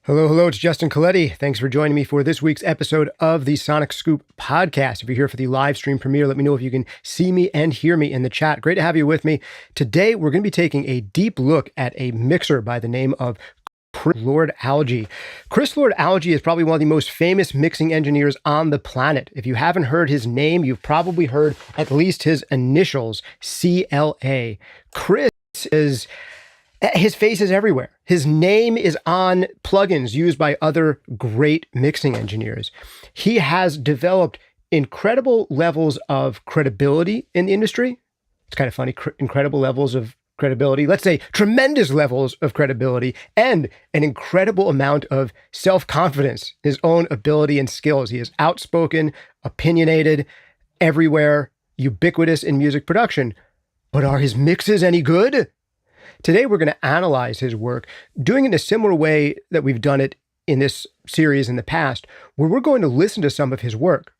Hello, hello, it's Justin Colletti. Thanks for joining me for this week's episode of the SonicScoop podcast. If you're here for the live stream premiere, let me know if you can see me and hear me in the chat. Great to have you with me. Today, we're going to be taking a deep look at a mixer by the name of Chris Lord-Alge. Chris Lord-Alge is probably one of the most famous mixing engineers on the planet. If you haven't heard his name, you've probably heard at least his initials, CLA. Chris is... His face is everywhere. His name is on plugins used by other great mixing engineers. He has developed incredible levels of credibility in the industry. It's kind of funny, incredible levels of credibility. Let's say tremendous levels of credibility and an incredible amount of self-confidence, his own ability and skills. He is outspoken, opinionated, everywhere, ubiquitous in music production. But are his mixes any good? Today, we're going to analyze his work, doing it in a similar way that we've done it in this series in the past, where we're going to listen to some of his work.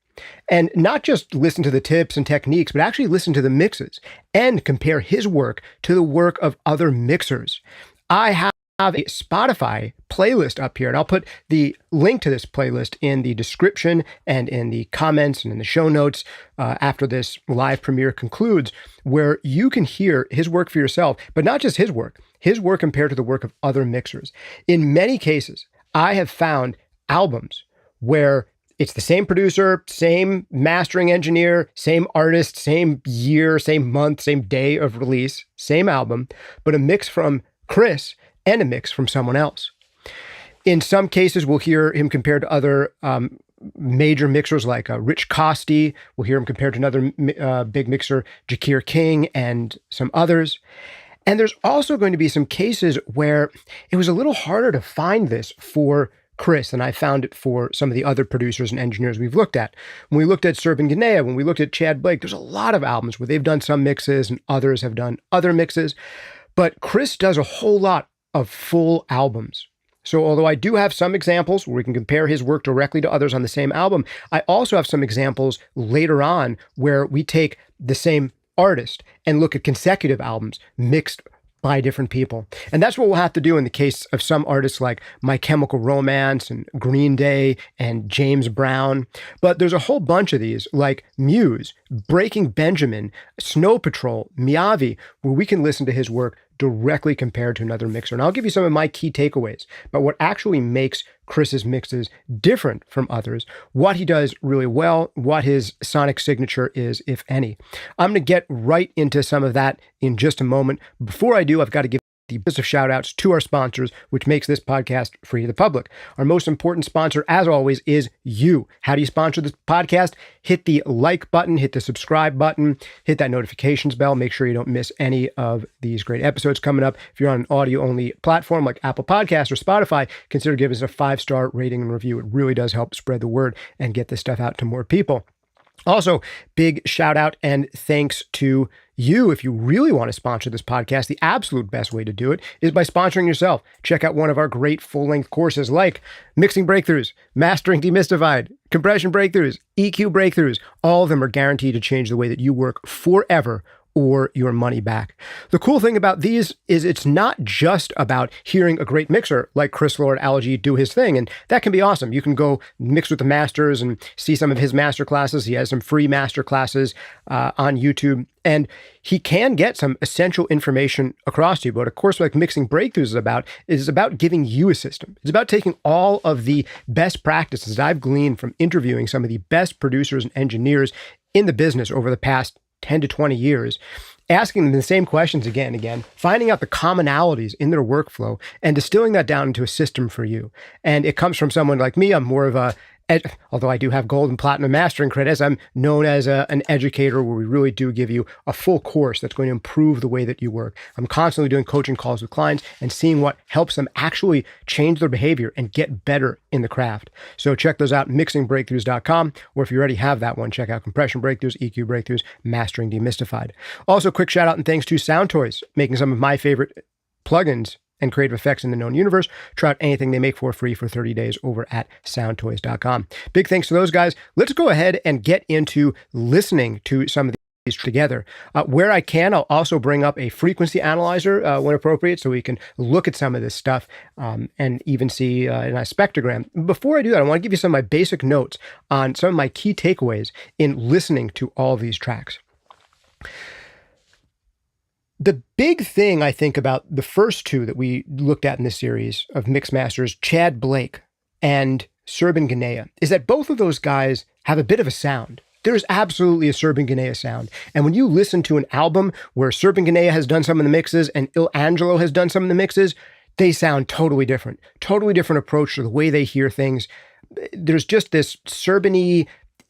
And not just listen to the tips and techniques, but actually listen to the mixes and compare his work to the work of other mixers. I have a Spotify playlist up here, and I'll put the link to this playlist in the description and in the comments and in the show notes after this live premiere concludes, where you can hear his work for yourself, but not just his work compared to the work of other mixers. In many cases, I have found albums where it's the same producer, same mastering engineer, same artist, same year, same month, same day of release, same album, but a mix from Chris and a mix from someone else. In some cases, we'll hear him compared to other major mixers like Rich Costi. We'll hear him compared to another big mixer, Jakir King, and some others. And there's also going to be some cases where it was a little harder to find this for Chris than I found it for some of the other producers and engineers we've looked at. When we looked at Serban Ganea, when we looked at Chad Blake, there's a lot of albums where they've done some mixes and others have done other mixes. But Chris does a whole lot of full albums. So although I do have some examples where we can compare his work directly to others on the same album, I also have some examples later on where we take the same artist and look at consecutive albums mixed by different people. And that's what we'll have to do in the case of some artists like My Chemical Romance and Green Day and James Brown. But there's a whole bunch of these like Muse, Breaking Benjamin, Snow Patrol, Miyavi, where we can listen to his work directly compared to another mixer. And I'll give you some of my key takeaways about what actually makes Chris's mixes different from others, what he does really well, what his sonic signature is, if any. I'm going to get right into some of that in just a moment. Before I do, I've got to give the list of shout outs to our sponsors, which makes this podcast free to the public. Our most important sponsor, as always, is you. How do you sponsor this podcast? Hit the like button, hit the subscribe button, hit that notifications bell. Make sure you don't miss any of these great episodes coming up. If you're on an audio-only platform like Apple Podcasts or Spotify, consider giving us a 5-star rating and review. It really does help spread the word and get this stuff out to more people. Also, big shout out and thanks to you. If you really want to sponsor this podcast, the absolute best way to do it is by sponsoring yourself. Check out one of our great full-length courses like Mixing Breakthroughs, Mastering Demystified, Compression Breakthroughs, EQ Breakthroughs. All of them are guaranteed to change the way that you work forever or your money back. The cool thing about these is it's not just about hearing a great mixer like Chris Lord-Alge do his thing, and that can be awesome. You can go mix with the masters and see some of his master classes. He has some free master classes on YouTube, and he can get some essential information across to you. But of course, like Mixing Breakthroughs is about giving you a system. It's about taking all of the best practices I've gleaned from interviewing some of the best producers and engineers in the business over the past 10 to 20 years, asking them the same questions again and again, finding out the commonalities in their workflow and distilling that down into a system for you. And it comes from someone like me. I'm more of a although I do have gold and platinum mastering credits, I'm known as an educator where we really do give you a full course that's going to improve the way that you work. I'm constantly doing coaching calls with clients and seeing what helps them actually change their behavior and get better in the craft. So check those out, mixingbreakthroughs.com, or if you already have that one, check out Compression Breakthroughs, EQ Breakthroughs, Mastering Demystified. Also, quick shout out and thanks to Soundtoys, making some of my favorite plugins and creative effects in the known universe. Try out anything they make for free for 30 days over at soundtoys.com. Big thanks to those guys. Let's go ahead and get into listening to some of together. Where I can, I'll also bring up a frequency analyzer when appropriate, so we can look at some of this stuff and even see in a spectrogram. Before I do that, I want to give you some of my basic notes on some of my key takeaways in listening to all these tracks. The big thing I think about the first two that we looked at in this series of mix masters, Chad Blake and Serban Ghenea, is that both of those guys have a bit of a sound. There's absolutely a Serban Ghenea sound. And when you listen to an album where Serban Ghenea has done some of the mixes and Il Angelo has done some of the mixes, they sound totally different approach to the way they hear things. There's just this Serban-y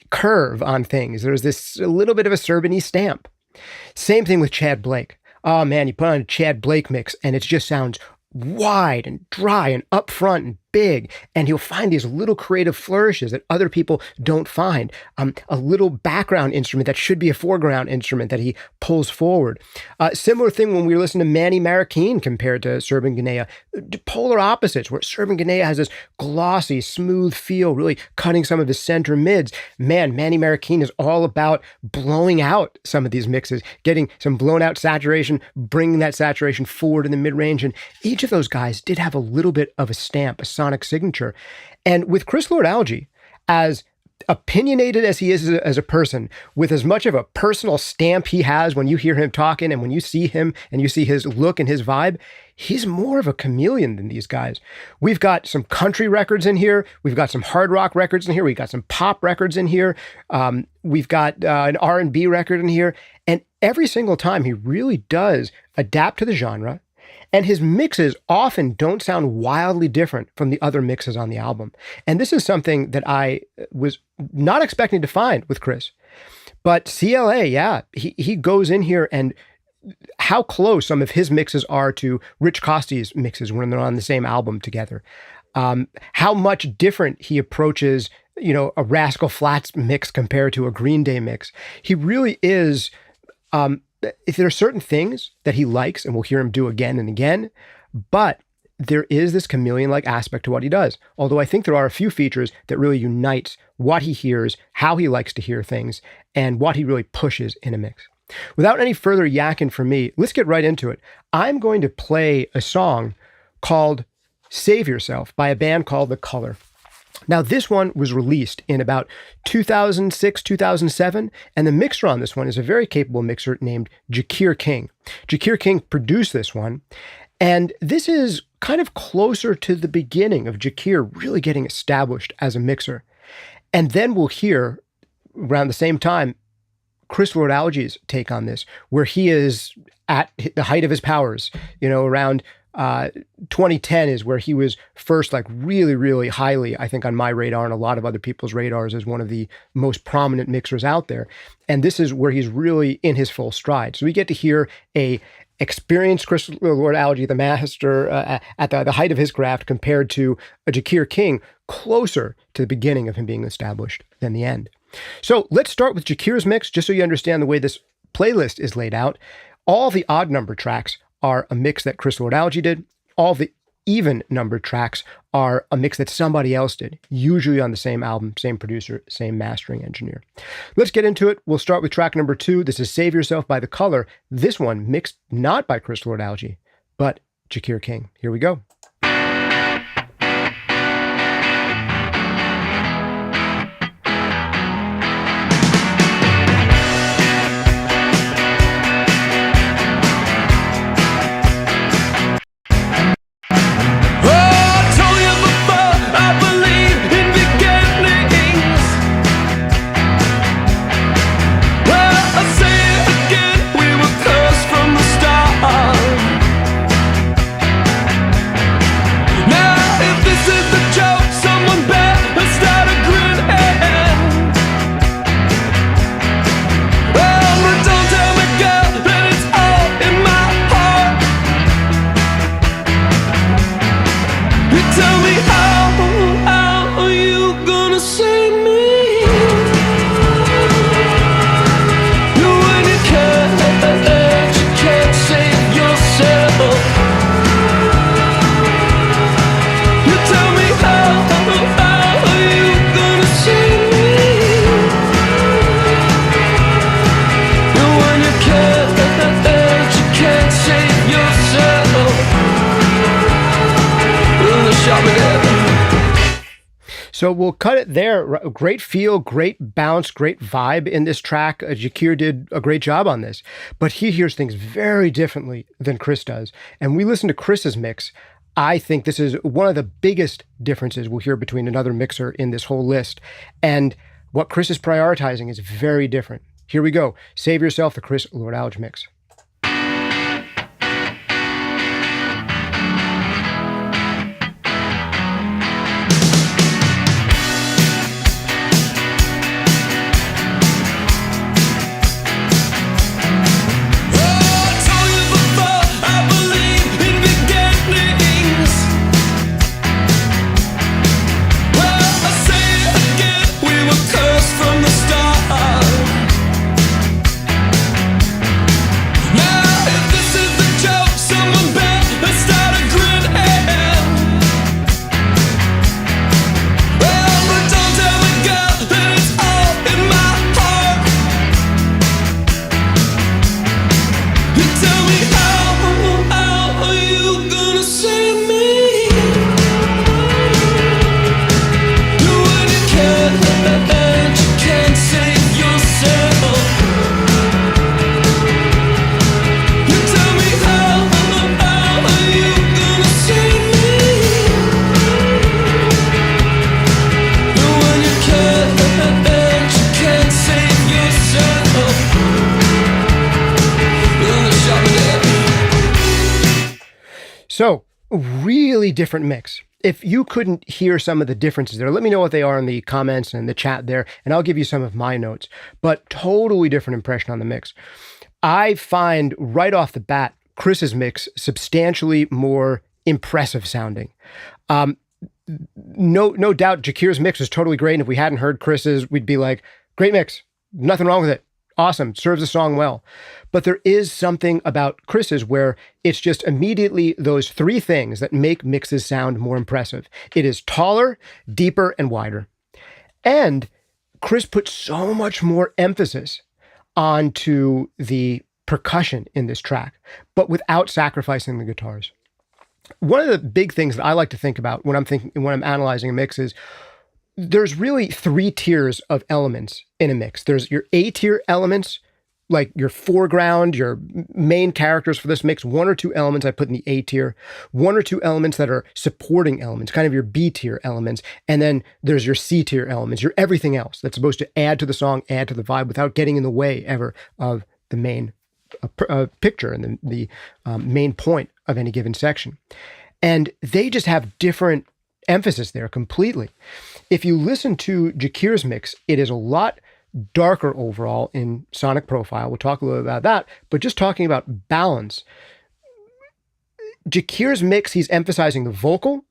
curve on things. There's this a little bit of a Serban-y stamp. Same thing with Chad Blake. Oh man, you put on a Chad Blake mix and it just sounds wide and dry and upfront and big, and he'll find these little creative flourishes that other people don't find. A little background instrument that should be a foreground instrument that he pulls forward. Similar thing when we listen to Manny Marroquin compared to Serban Ghenea. Polar opposites, where Serban Ghenea has this glossy, smooth feel, really cutting some of his center mids. Man, Manny Marroquin is all about blowing out some of these mixes, getting some blown out saturation, bringing that saturation forward in the mid-range, and each of those guys did have a little bit of a stamp, a sonic signature. And with Chris Lord-Alge, as opinionated as he is as a person, with as much of a personal stamp he has when you hear him talking and when you see him and you see his look and his vibe, he's more of a chameleon than these guys. We've got some country records in here. We've got some hard rock records in here. We've got some pop records in here. We've got an R&B record in here. And every single time he really does adapt to the genre. And his mixes often don't sound wildly different from the other mixes on the album. And this is something that I was not expecting to find with Chris. But CLA, yeah, he goes in here, and how close some of his mixes are to Rich Costi's mixes when they're on the same album together. How much different he approaches, a Rascal Flatts mix compared to a Green Day mix. He really is... if there are certain things that he likes, and we'll hear him do again and again, but there is this chameleon-like aspect to what he does. Although I think there are a few features that really unites what he hears, how he likes to hear things, and what he really pushes in a mix. Without any further yakking from me, let's get right into it. I'm going to play a song called Save Yourself by a band called The Color. Now, this one was released in about 2006, 2007, and the mixer on this one is a very capable mixer named Jakir King. Jakir King produced this one, and this is kind of closer to the beginning of Jakir really getting established as a mixer. And then we'll hear, around the same time, Chris Lord-Alge's take on this, where he is at the height of his powers, around 2010 is where he was first, really, really highly, I think, on my radar and a lot of other people's radars as one of the most prominent mixers out there. And this is where he's really in his full stride. So we get to hear a experienced Chris Lord-Alge, the master, at the height of his craft, compared to a Jakir King closer to the beginning of him being established than the end. So let's start with Jakir's mix, just so you understand the way this playlist is laid out. All the odd number tracks are a mix that Chris Lord-Alge did. All the even numbered tracks are a mix that somebody else did, usually on the same album, same producer, same mastering engineer. Let's get into it. We'll start with track number 2. This is Save Yourself by The Color. This one mixed not by Chris Lord-Alge, but Jakir King. Here we go. So we'll cut it there. Great feel, great bounce, great vibe in this track. Jakir did a great job on this, but he hears things very differently than Chris does. And we listen to Chris's mix. I think this is one of the biggest differences we'll hear between another mixer in this whole list. And what Chris is prioritizing is very different. Here we go. Save Yourself, the Chris Lord-Alge mix. So, really different mix. If you couldn't hear some of the differences there, let me know what they are in the comments and the chat there, and I'll give you some of my notes. But totally different impression on the mix. I find right off the bat, Chris's mix substantially more impressive sounding. No doubt Jakir's mix was totally great, and if we hadn't heard Chris's, we'd be like, great mix, nothing wrong with it. Awesome, serves the song well. But there is something about Chris's where it's just immediately those three things that make mixes sound more impressive. It is taller, deeper, and wider. And Chris put so much more emphasis onto the percussion in this track, but without sacrificing the guitars. One of the big things that I like to think about when I'm analyzing a mix is there's really three tiers of elements in a mix. There's your A-tier elements, like your foreground, your main characters for this mix, one or two elements I put in the A-tier, one or two elements that are supporting elements, kind of your B-tier elements, and then there's your C-tier elements, your everything else that's supposed to add to the song, add to the vibe without getting in the way ever of the main picture and the main point of any given section. And they just have different emphasis there completely. If you listen to Jakir's mix, it is a lot darker overall in sonic profile. We'll talk a little bit about that, but just talking about balance. Jakir's mix, he's emphasizing the vocal,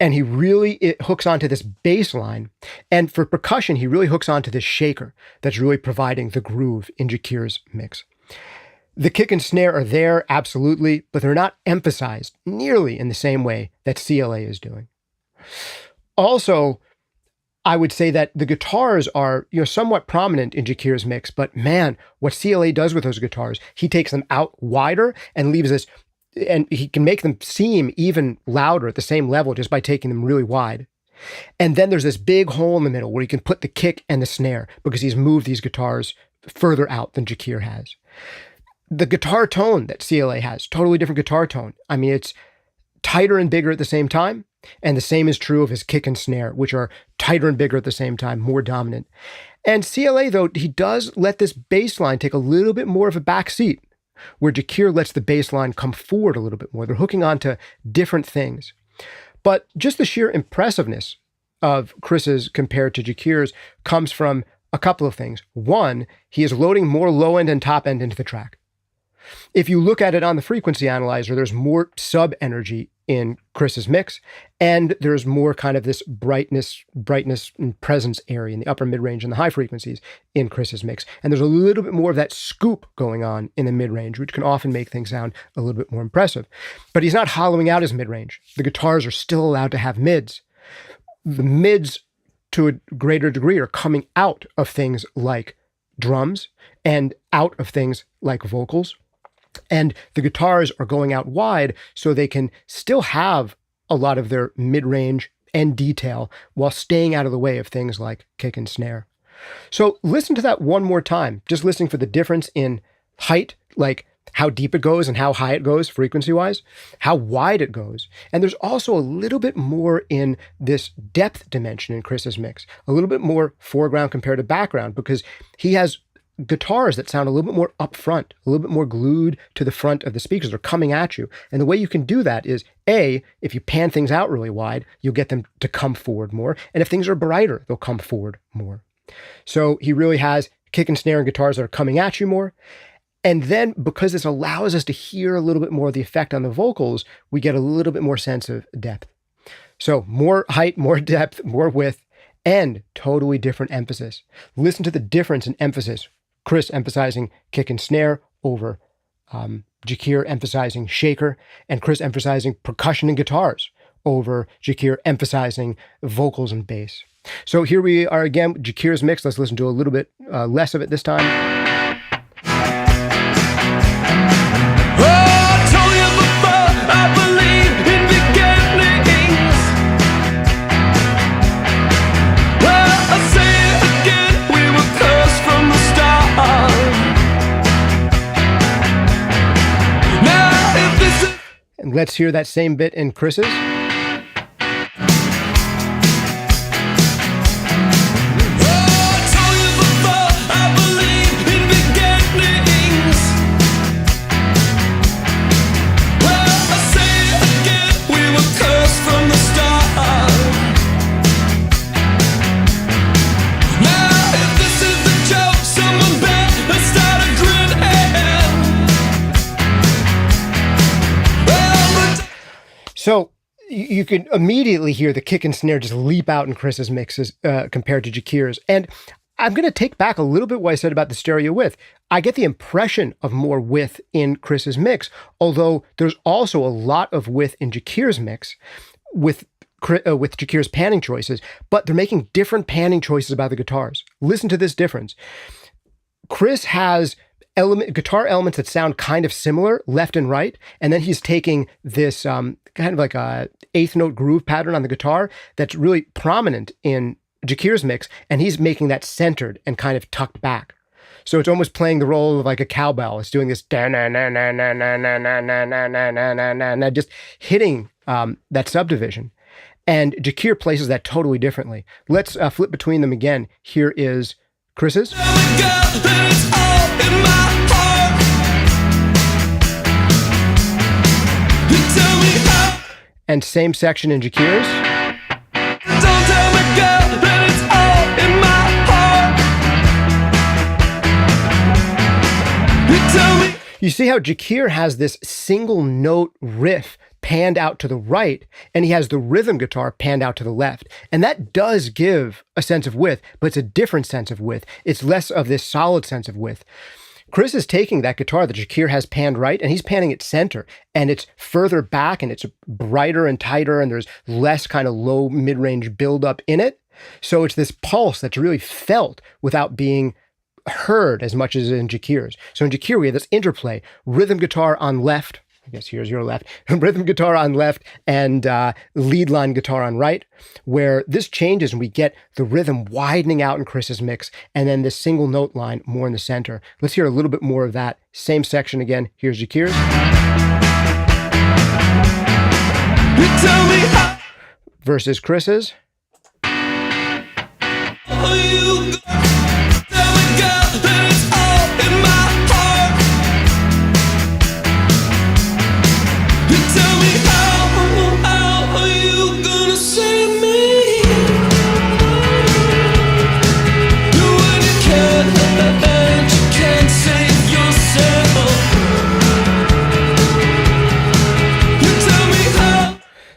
and it hooks onto this bass line. And for percussion, he really hooks onto this shaker that's really providing the groove in Jakir's mix. The kick and snare are there, absolutely, but they're not emphasized nearly in the same way that CLA is doing. Also, I would say that the guitars are, somewhat prominent in Jakir's mix, but man, what CLA does with those guitars, he takes them out wider and leaves this, and he can make them seem even louder at the same level just by taking them really wide. And then there's this big hole in the middle where he can put the kick and the snare because he's moved these guitars further out than Jakir has. The guitar tone that CLA has, totally different guitar tone. I mean, it's tighter and bigger at the same time. And the same is true of his kick and snare, which are tighter and bigger at the same time, more dominant. And CLA, though, he does let this bass line take a little bit more of a back seat, where Jakir lets the bass line come forward a little bit more. They're hooking onto different things. But just the sheer impressiveness of Chris's compared to Jakir's comes from a couple of things. One, he is loading more low end and top end into the track. If you look at it on the frequency analyzer, there's more sub energy in Chris's mix, and there's more kind of this brightness and presence area in the upper mid-range and the high frequencies in Chris's mix. And there's a little bit more of that scoop going on in the mid-range, which can often make things sound a little bit more impressive. But he's not hollowing out his mid-range. The guitars are still allowed to have mids. The mids, to a greater degree, are coming out of things like drums and out of things like vocals. And the guitars are going out wide so they can still have a lot of their mid-range and detail while staying out of the way of things like kick and snare. So listen to that one more time, just listening for the difference in height, like how deep it goes and how high it goes frequency-wise, how wide it goes. And there's also a little bit more in this depth dimension in Chris's mix, a little bit more foreground compared to background, because he has guitars that sound a little bit more upfront, a little bit more glued to the front of the speakers. They're coming at you. And the way you can do that is, A, if you pan things out really wide, you'll get them to come forward more. And if things are brighter, they'll come forward more. So he really has kick and snare and guitars that are coming at you more. And then because this allows us to hear a little bit more of the effect on the vocals, we get a little bit more sense of depth. So more height, more depth, more width, and totally different emphasis. Listen to the difference in emphasis. Chris emphasizing kick and snare over Jakir emphasizing shaker, and Chris emphasizing percussion and guitars over Jakir emphasizing vocals and bass. So here we are again, Jakir's mix. Let's listen to a little bit less of it this time. And let's hear that same bit in Chris's. So you can immediately hear the kick and snare just leap out in Chris's mixes compared to Jakir's. And I'm going to take back a little bit what I said about the stereo width. I get the impression of more width in Chris's mix, although there's also a lot of width in Jakir's mix with Jakir's panning choices, but they're making different panning choices about the guitars. Listen to this difference. Chris has guitar elements that sound kind of similar left and right, and then he's taking this kind of like a eighth note groove pattern on the guitar that's really prominent in Jakir's mix, and he's making that centered and kind of tucked back. So it's almost playing the role of like a cowbell. It's doing this just hitting that subdivision. And Jakir places that totally differently. Let's flip between them again. Here is Chris's. And same section in Jakir's. Don't tell me, girl, that it's all in my heart. You tell me. You see how Jakir has this single note riff panned out to the right, and he has the rhythm guitar panned out to the left. And that does give a sense of width, but it's a different sense of width. It's less of this solid sense of width. Chris is taking that guitar that Jakir has panned right, and he's panning it center, and it's further back, and it's brighter and tighter, and there's less kind of low mid-range buildup in it. So it's this pulse that's really felt without being heard as much as in Jakir's. So in Jakir, we have this interplay, rhythm guitar on left, I guess here's your left, rhythm guitar on left and lead line guitar on right, where this changes and we get the rhythm widening out in Chris's mix and then this single note line more in the center. Let's hear a little bit more of that. Same section again. Here's Jakir's. Versus Chris's.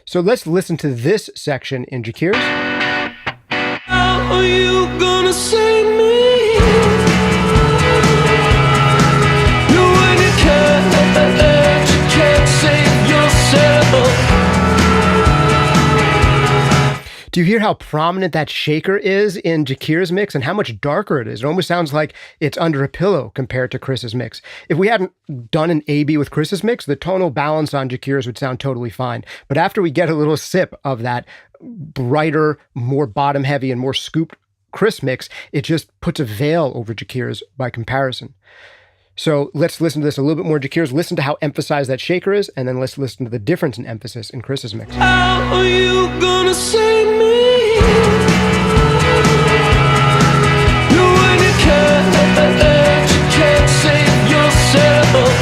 So let's listen to this section in Jakir's. How are you gonna save me? You when you can't save yourself. Do you hear how prominent that shaker is in Jakir's mix and how much darker it is? It almost sounds like it's under a pillow compared to Chris's mix. If we hadn't done an A-B with Chris's mix, the tonal balance on Jakir's would sound totally fine. But after we get a little sip of that brighter, more bottom-heavy and more scooped Chris mix, it just puts a veil over Jakir's by comparison. So let's listen to this a little bit more. Jakir's, listen to how emphasized that shaker is, and then let's listen to the difference in emphasis in Chris's mix. How are you gonna save me? When you can't save yourself.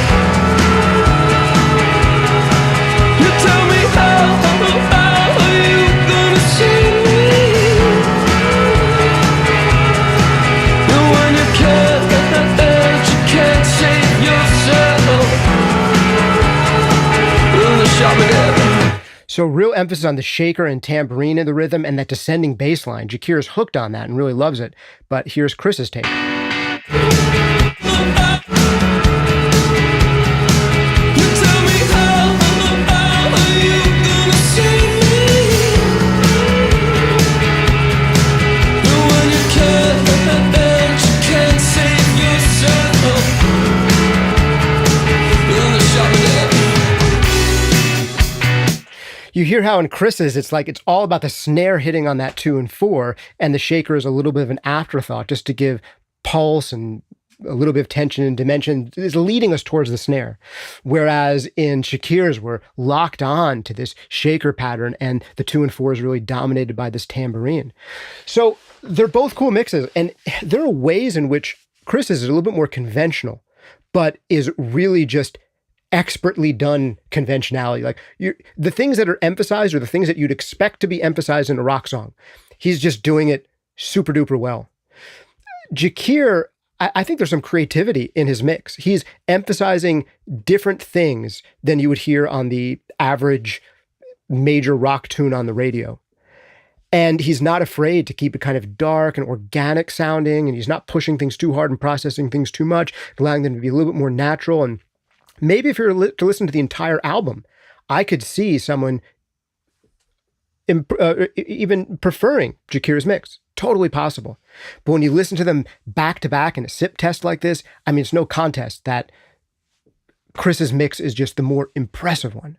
You tell me how are you gonna save me? When you can't save yourself. The shop. So real emphasis on the shaker and tambourine in the rhythm and that descending bass line. Jakir's hooked on that and really loves it. But here's Chris's take. You hear how in Chris's, it's like it's all about the snare hitting on that 2 and 4, and the shaker is a little bit of an afterthought just to give pulse and a little bit of tension and dimension. Is leading us towards the snare. Whereas in Jakir's, we're locked on to this shaker pattern, and the 2 and 4 is really dominated by this tambourine. So they're both cool mixes, and there are ways in which Chris's is a little bit more conventional, but is really just expertly done conventionality. Like the things that are emphasized are the things that you'd expect to be emphasized in a rock song. He's just doing it super duper well. Jakir, I think there's some creativity in his mix. He's emphasizing different things than you would hear on the average major rock tune on the radio. And he's not afraid to keep it kind of dark and organic sounding, and he's not pushing things too hard and processing things too much, allowing them to be a little bit more natural. And maybe if you were to listen to the entire album, I could see someone even preferring Jakir's mix. Totally possible. But when you listen to them back to back in a sip test like this, I mean, it's no contest that Chris's mix is just the more impressive one.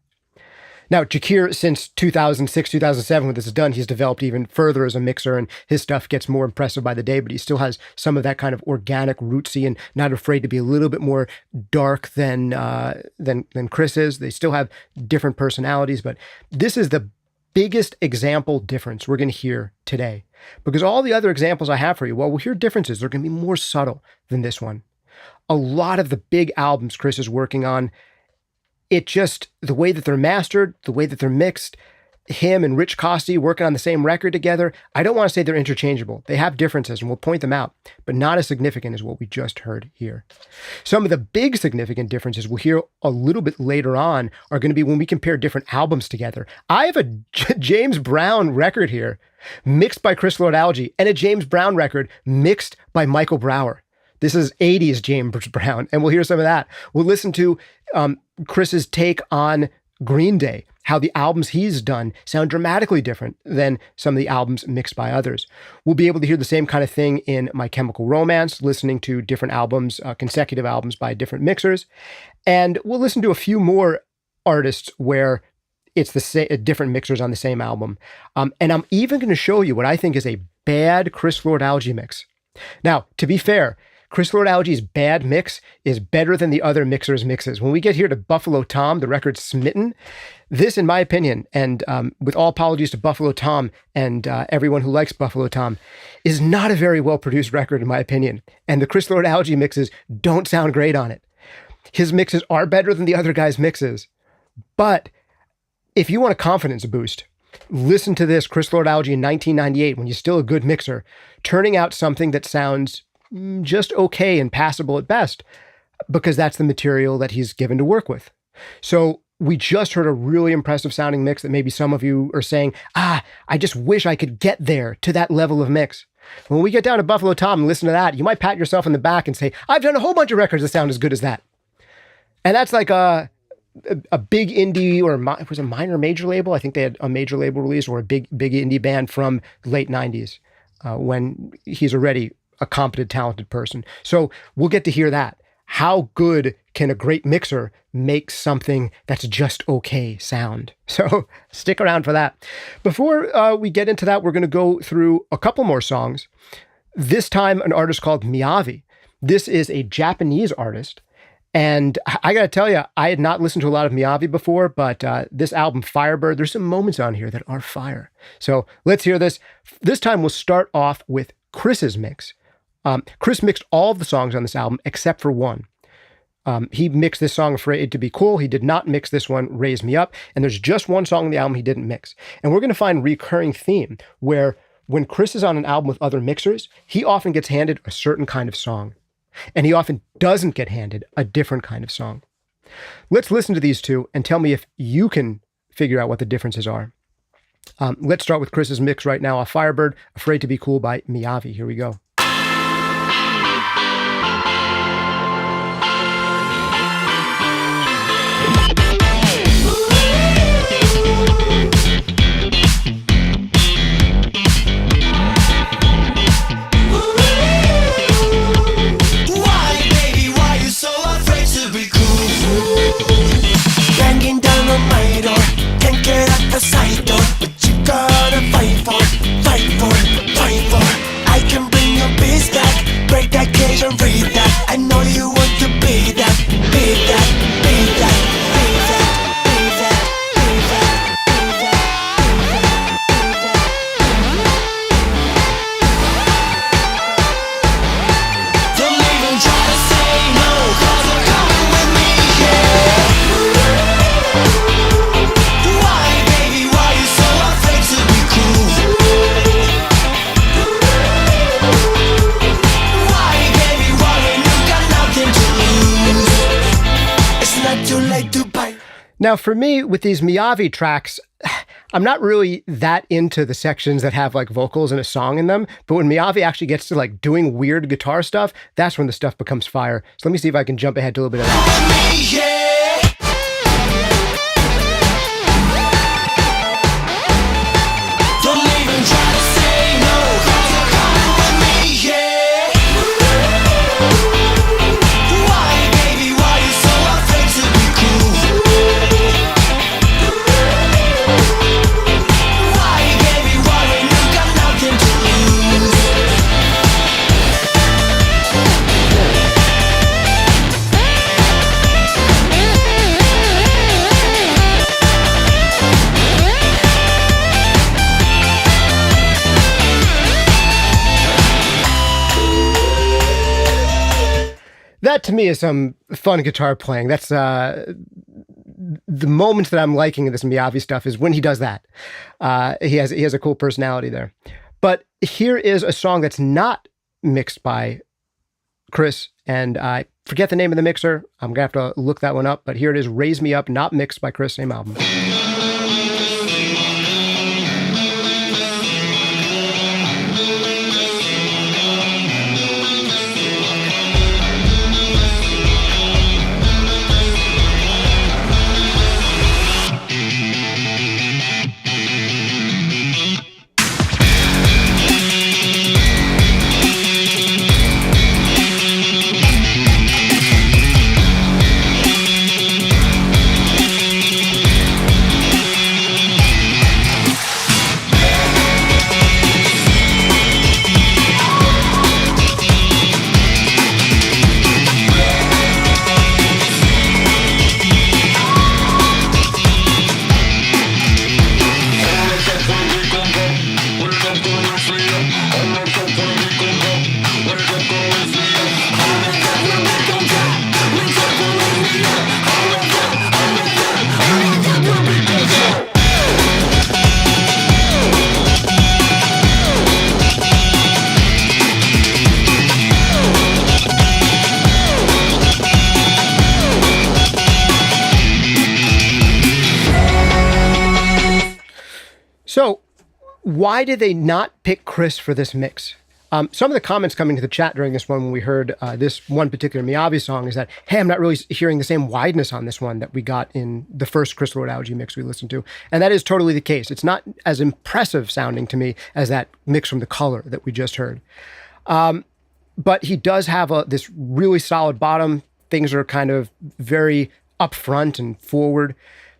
Now, Jakir, since 2006, 2007, when this is done, he's developed even further as a mixer, and his stuff gets more impressive by the day, but he still has some of that kind of organic, rootsy, and not afraid to be a little bit more dark than Chris is. They still have different personalities, but this is the biggest example difference we're going to hear today. Because all the other examples I have for you, well, we'll hear differences. They're going to be more subtle than this one. A lot of the big albums Chris is working on, it just, the way that they're mastered, the way that they're mixed, him and Rich Costi working on the same record together, I don't want to say they're interchangeable. They have differences, and we'll point them out, but not as significant as what we just heard here. Some of the big significant differences we'll hear a little bit later on are going to be when we compare different albums together. I have a James Brown record here, mixed by Chris Lord-Alge, and a James Brown record mixed by Michael Brower. This is 80s James Brown, and we'll hear some of that. We'll listen to Chris's take on Green Day, how the albums he's done sound dramatically different than some of the albums mixed by others. We'll be able to hear the same kind of thing in My Chemical Romance, listening to different albums, consecutive albums by different mixers. And we'll listen to a few more artists where it's the different mixers on the same album. And I'm even going to show you what I think is a bad Chris Lord-Alge mix. Now, to be fair, Chris Lord-Alge's bad mix is better than the other mixers' mixes. When we get here to Buffalo Tom, the record Smitten, this, in my opinion, and with all apologies to Buffalo Tom and everyone who likes Buffalo Tom, is not a very well-produced record, in my opinion. And the Chris Lord-Alge mixes don't sound great on it. His mixes are better than the other guys' mixes. But if you want a confidence boost, listen to this Chris Lord-Alge in 1998, when he's still a good mixer, turning out something that sounds just okay and passable at best, because that's the material that he's given to work with. So we just heard a really impressive sounding mix that maybe some of you are saying, I just wish I could get there to that level of mix. When we get down to Buffalo Tom and listen to that, you might pat yourself in the back and say, I've done a whole bunch of records that sound as good as that. And that's like a big indie or it was a minor major label. I think they had a major label release or a big indie band from late 90s when he's already a competent, talented person. So we'll get to hear that. How good can a great mixer make something that's just okay sound? So stick around for that. Before we get into that, we're going to go through a couple more songs. This time, an artist called Miyavi. This is a Japanese artist. And I got to tell you, I had not listened to a lot of Miyavi before, but this album, Firebird, there's some moments on here that are fire. So let's hear this. This time we'll start off with Chris's mix. Chris mixed all of the songs on this album except for one. He mixed this song, Afraid to Be Cool. He did not mix this one, Raise Me Up. And there's just one song on the album he didn't mix. And we're going to find a recurring theme where when Chris is on an album with other mixers, he often gets handed a certain kind of song. And he often doesn't get handed a different kind of song. Let's listen to these two and tell me if you can figure out what the differences are. Let's start with Chris's mix right now off Firebird, Afraid to Be Cool by Miyavi. Here we go. I know you want to be that, be that, be that, be that, be that, be that, be that. Don't even try to say no, 'cause you're coming with me, yeah. Why, baby, why you so afraid to be cool? Now, for me, with these Miyavi tracks, I'm not really that into the sections that have like vocals and a song in them, but when Miyavi actually gets to like doing weird guitar stuff, that's when the stuff becomes fire. So let me see if I can jump ahead to a little bit of that. That to me is some fun guitar playing. That's the moments that I'm liking in this Miyavi stuff is when he does that. He has a cool personality there. But here is a song that's not mixed by Chris, and I forget the name of the mixer. I'm gonna have to look that one up. But here it is, "Raise Me Up," not mixed by Chris, same album. So why did they not pick Chris for this mix? Some of the comments coming to the chat during this one when we heard this one particular Miyavi song is that, hey, I'm not really hearing the same wideness on this one that we got in the first Chris Lord-Alge mix we listened to. And that is totally the case. It's not as impressive sounding to me as that mix from the Color that we just heard. But he does have this really solid bottom. Things are kind of very upfront and forward.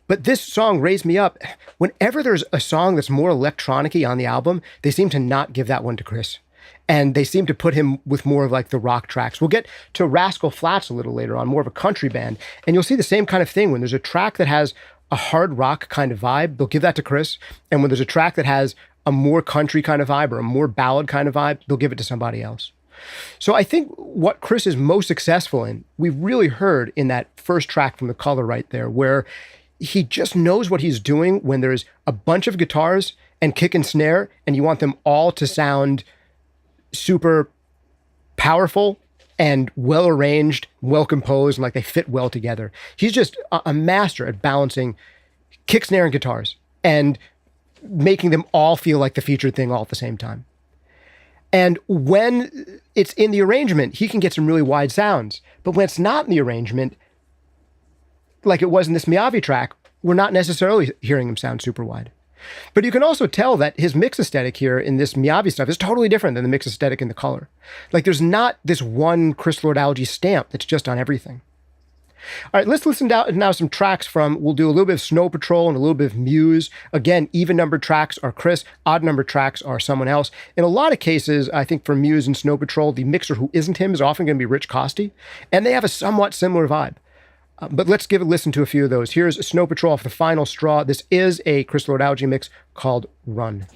But this song, Raise Me Up, whenever there's a song that's more electronic-y on the album, they seem to not give that one to Chris. And they seem to put him with more of like the rock tracks. We'll get to Rascal Flatts a little later on, more of a country band. And you'll see the same kind of thing. When there's a track that has a hard rock kind of vibe, they'll give that to Chris. And when there's a track that has a more country kind of vibe or a more ballad kind of vibe, they'll give it to somebody else. So I think what Chris is most successful in, we really heard in that first track from The Color right there, where he just knows what he's doing when there's a bunch of guitars and kick and snare, and you want them all to sound super powerful and well arranged, well composed, and like they fit well together. He's just a master at balancing kick, snare, and guitars and making them all feel like the featured thing all at the same time. And when it's in the arrangement, he can get some really wide sounds. But when it's not in the arrangement, like it was in this Miyavi track, we're not necessarily hearing him sound super wide. But you can also tell that his mix aesthetic here in this Miyavi stuff is totally different than the mix aesthetic in The Color. Like there's not this one Chris Lord-Alge stamp that's just on everything. All right, let's listen now some tracks from, we'll do a little bit of Snow Patrol and a little bit of Muse. Again, even numbered tracks are Chris, odd numbered tracks are someone else. In a lot of cases, I think for Muse and Snow Patrol, the mixer who isn't him is often going to be Rich Costi, and they have a somewhat similar vibe. But let's give a listen to a few of those. Here's Snow Patrol off The Final Straw. This is a Chris Lord-Alge mix called Run.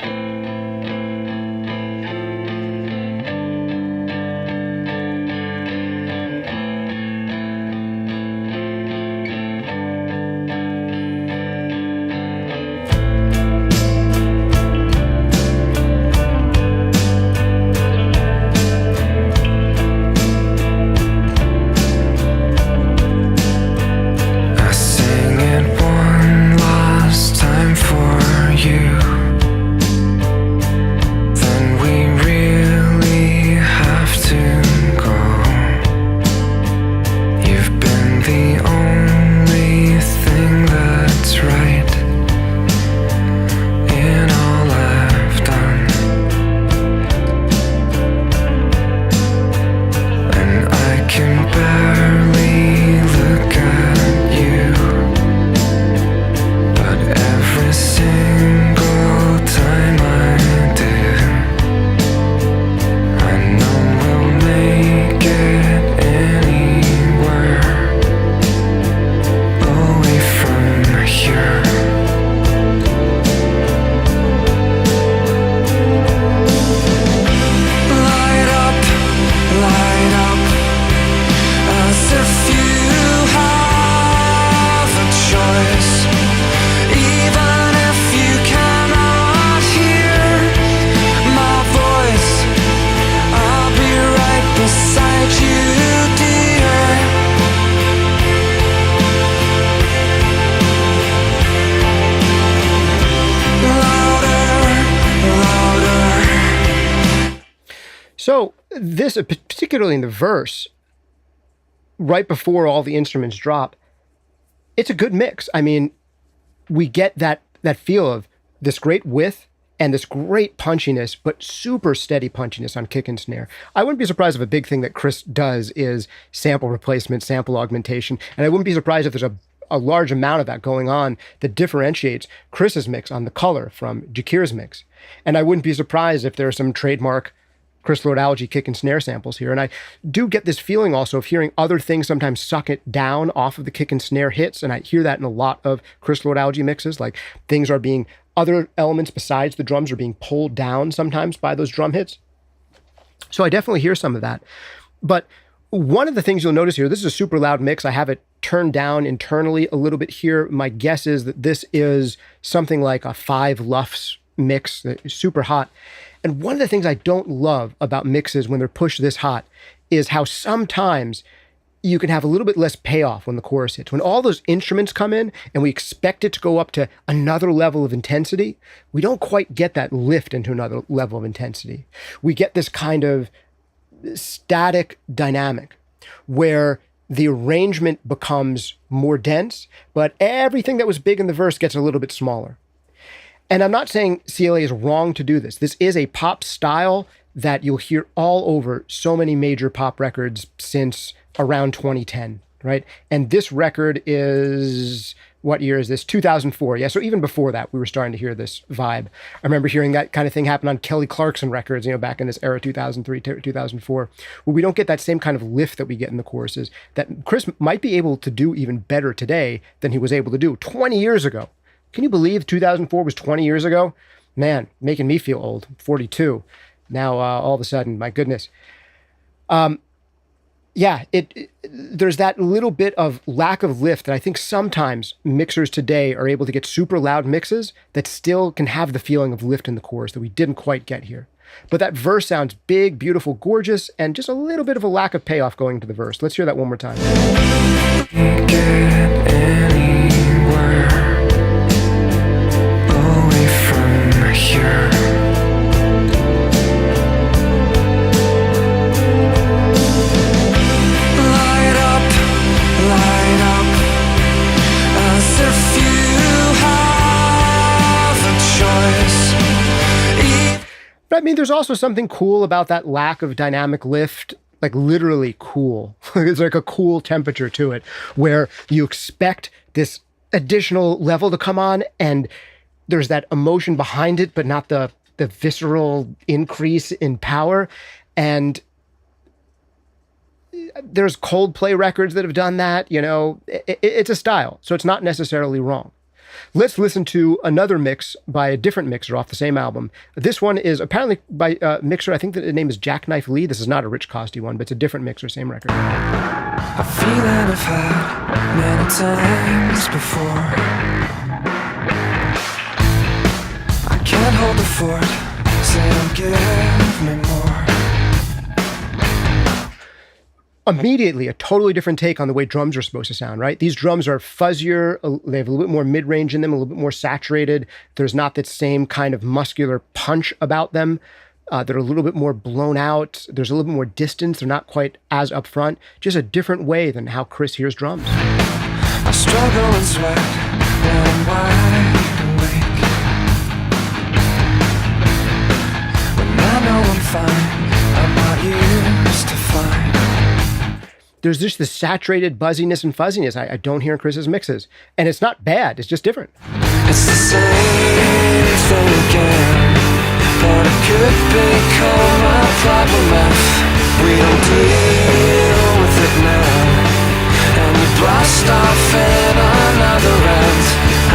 So this, particularly in the verse, right before all the instruments drop, it's a good mix. I mean, we get that feel of this great width and this great punchiness, but super steady punchiness on kick and snare. I wouldn't be surprised if a big thing that Chris does is sample replacement, sample augmentation, and I wouldn't be surprised if there's a large amount of that going on that differentiates Chris's mix on The Color from Jakir's mix. And I wouldn't be surprised if there are some trademark Chris Lord-Alge kick and snare samples here. And I do get this feeling also of hearing other things sometimes suck it down off of the kick and snare hits. And I hear that in a lot of Chris Lord-Alge mixes, like things are being, other elements besides the drums are being pulled down sometimes by those drum hits. So I definitely hear some of that. But one of the things you'll notice here, this is a super loud mix. I have it turned down internally a little bit here. My guess is that this is something like a 5 LUFS mix, super hot. And one of the things I don't love about mixes when they're pushed this hot is how sometimes you can have a little bit less payoff when the chorus hits. When all those instruments come in and we expect it to go up to another level of intensity, we don't quite get that lift into another level of intensity. We get this kind of static dynamic where the arrangement becomes more dense, but everything that was big in the verse gets a little bit smaller. And I'm not saying CLA is wrong to do this. This is a pop style that you'll hear all over so many major pop records since around 2010, right? And this record is, what year is this? 2004. Yeah, so even before that, we were starting to hear this vibe. I remember hearing that kind of thing happen on Kelly Clarkson records, back in this era, 2003, 2004, where we don't get that same kind of lift that we get in the choruses that Chris might be able to do even better today than he was able to do 20 years ago. Can you believe 2004 was 20 years ago? Man, making me feel old, 42. Now, all of a sudden, my goodness. There's that little bit of lack of lift that I think sometimes mixers today are able to get super loud mixes that still can have the feeling of lift in the chorus that we didn't quite get here. But that verse sounds big, beautiful, gorgeous, and just a little bit of a lack of payoff going into the verse. Let's hear that one more time. Get anywhere away from here. But I mean, there's also something cool about that lack of dynamic lift, like literally cool. There's like a cool temperature to it where you expect this additional level to come on and there's that emotion behind it, but not the visceral increase in power. And there's Coldplay records that have done that, it's a style, so it's not necessarily wrong. Let's listen to another mix by a different mixer off the same album. This one is apparently by a mixer, I think that the name is Jackknife Lee. This is not a Rich Costy one, but it's a different mixer, same record. A feeling I've had many times before. I can't hold the fort, say don't give me more. Immediately, a totally different take on the way drums are supposed to sound, right? These drums are fuzzier, they have a little bit more mid-range in them, a little bit more saturated. There's not that same kind of muscular punch about them. They're a little bit more blown out. There's a little bit more distance. They're not quite as upfront. Just a different way than how Chris hears drums. I struggle and sweat when I'm wide awake. When I know I'm fine, I'm not used to fine. There's just this saturated buzziness and fuzziness I don't hear in Chris's mixes. And it's not bad, it's just different. It's the same thing again, but it could become a problem if we don't deal with it now. And we blast off in another end.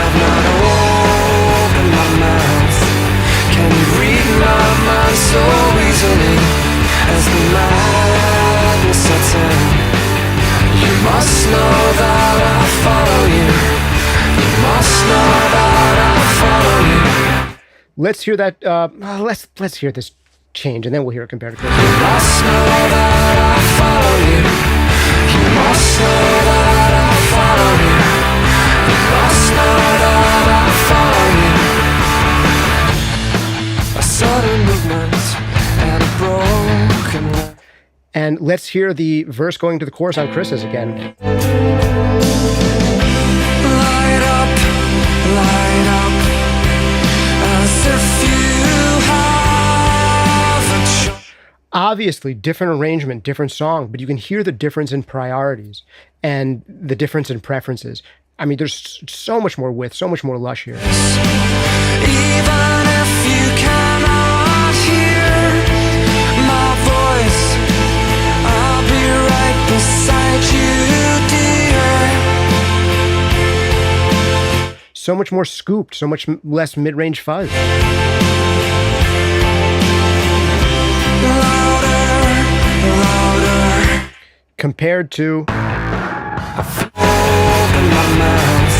I've not opened my mouth. Can you read my mind so easily as the madness sets in? You must know that I follow you. You must know that I follow you. Let's hear that. Let's hear this change, and then we'll hear it compared to Chris. You must know that I follow you. You must know that I follow you. You must know that I follow you. A sudden movement and a broken leg. And let's hear the verse going to the chorus on Chris's again. Light up, as if you have a choice. Obviously, different arrangement, different song, but you can hear the difference in priorities and the difference in preferences. I mean, there's so much more width, so much more lush here. Even if you cannot hear my voice, I'll be right beside you, dear. So much more scooped, so much less mid-range fuzz. Louder. Compared to Open my mouth.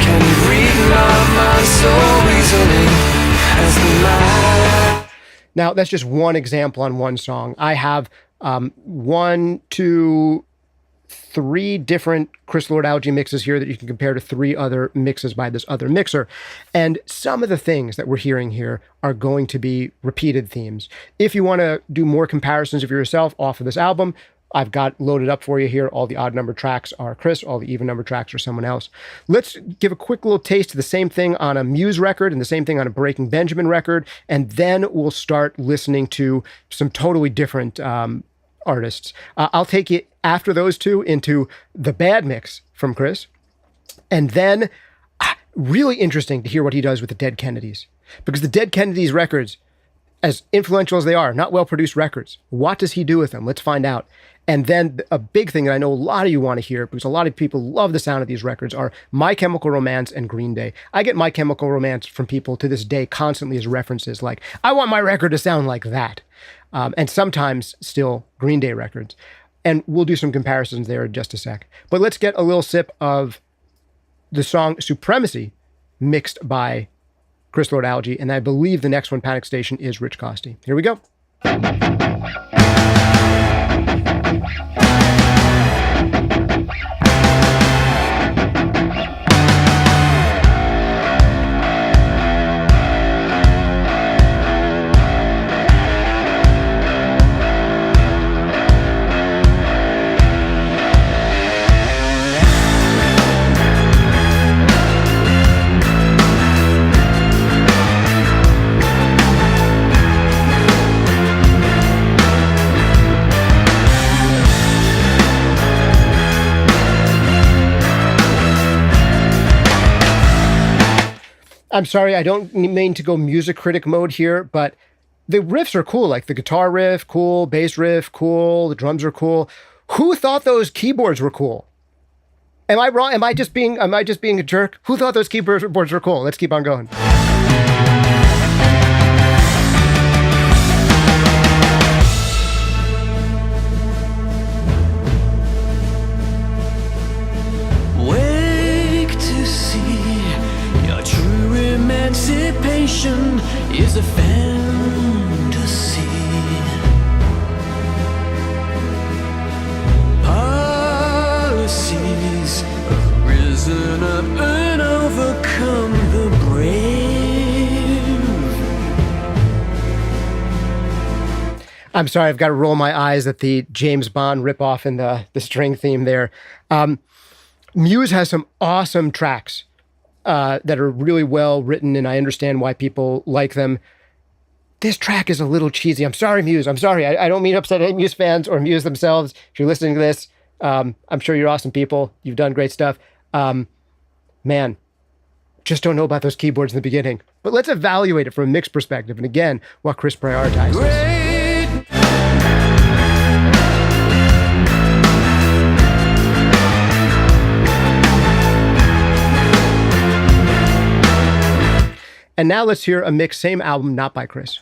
Can you read my mind so easily as the light? Now, that's just one example on one song. I have 1, 2, 3 different Chris Lord-Alge mixes here that you can compare to 3 other mixes by this other mixer. And some of the things that we're hearing here are going to be repeated themes. If you want to do more comparisons of yourself off of this album, I've got loaded up for you here. All the odd number tracks are Chris, all the even number tracks are someone else. Let's give a quick little taste of the same thing on a Muse record and the same thing on a Breaking Benjamin record, and then we'll start listening to some totally different artists. I'll take you after those 2 into the bad mix from Chris, and then really interesting to hear what he does with the Dead Kennedys, because the Dead Kennedys records, as influential as they are, not well-produced records. What does he do with them? Let's find out. And then a big thing that I know a lot of you want to hear, because a lot of people love the sound of these records, are My Chemical Romance and Green Day. I get My Chemical Romance from people to this day constantly as references, like, I want my record to sound like that. And sometimes still Green Day records. And we'll do some comparisons there in just a sec. But let's get a little sip of the song Supremacy, mixed by Chris Lord-Alge, and I believe the next one, Panic Station, is Rich Costi. Here we go. I'm sorry, I don't mean to go music critic mode here, but the riffs are cool. Like the guitar riff, cool. Bass riff, cool. The drums are cool. Who thought those keyboards were cool? Am I wrong? Am I just being a jerk? Who thought those keyboards were cool? Let's keep on going. Emancipation is a fantasy. Policies have risen up and overcome the brave. I'm sorry, I've got to roll my eyes at the James Bond ripoff in the string theme there. Muse has some awesome tracks that are really well written, and I understand why people like them. This track is a little cheesy. I'm sorry, Muse. I'm sorry. I don't mean to upset any Muse fans or Muse themselves. If you're listening to this, I'm sure you're awesome people. You've done great stuff. Man, just don't know about those keyboards in the beginning. But let's evaluate it from a mix perspective. And again, what Chris prioritizes. Great. And now let's hear a mix, same album, not by Chris.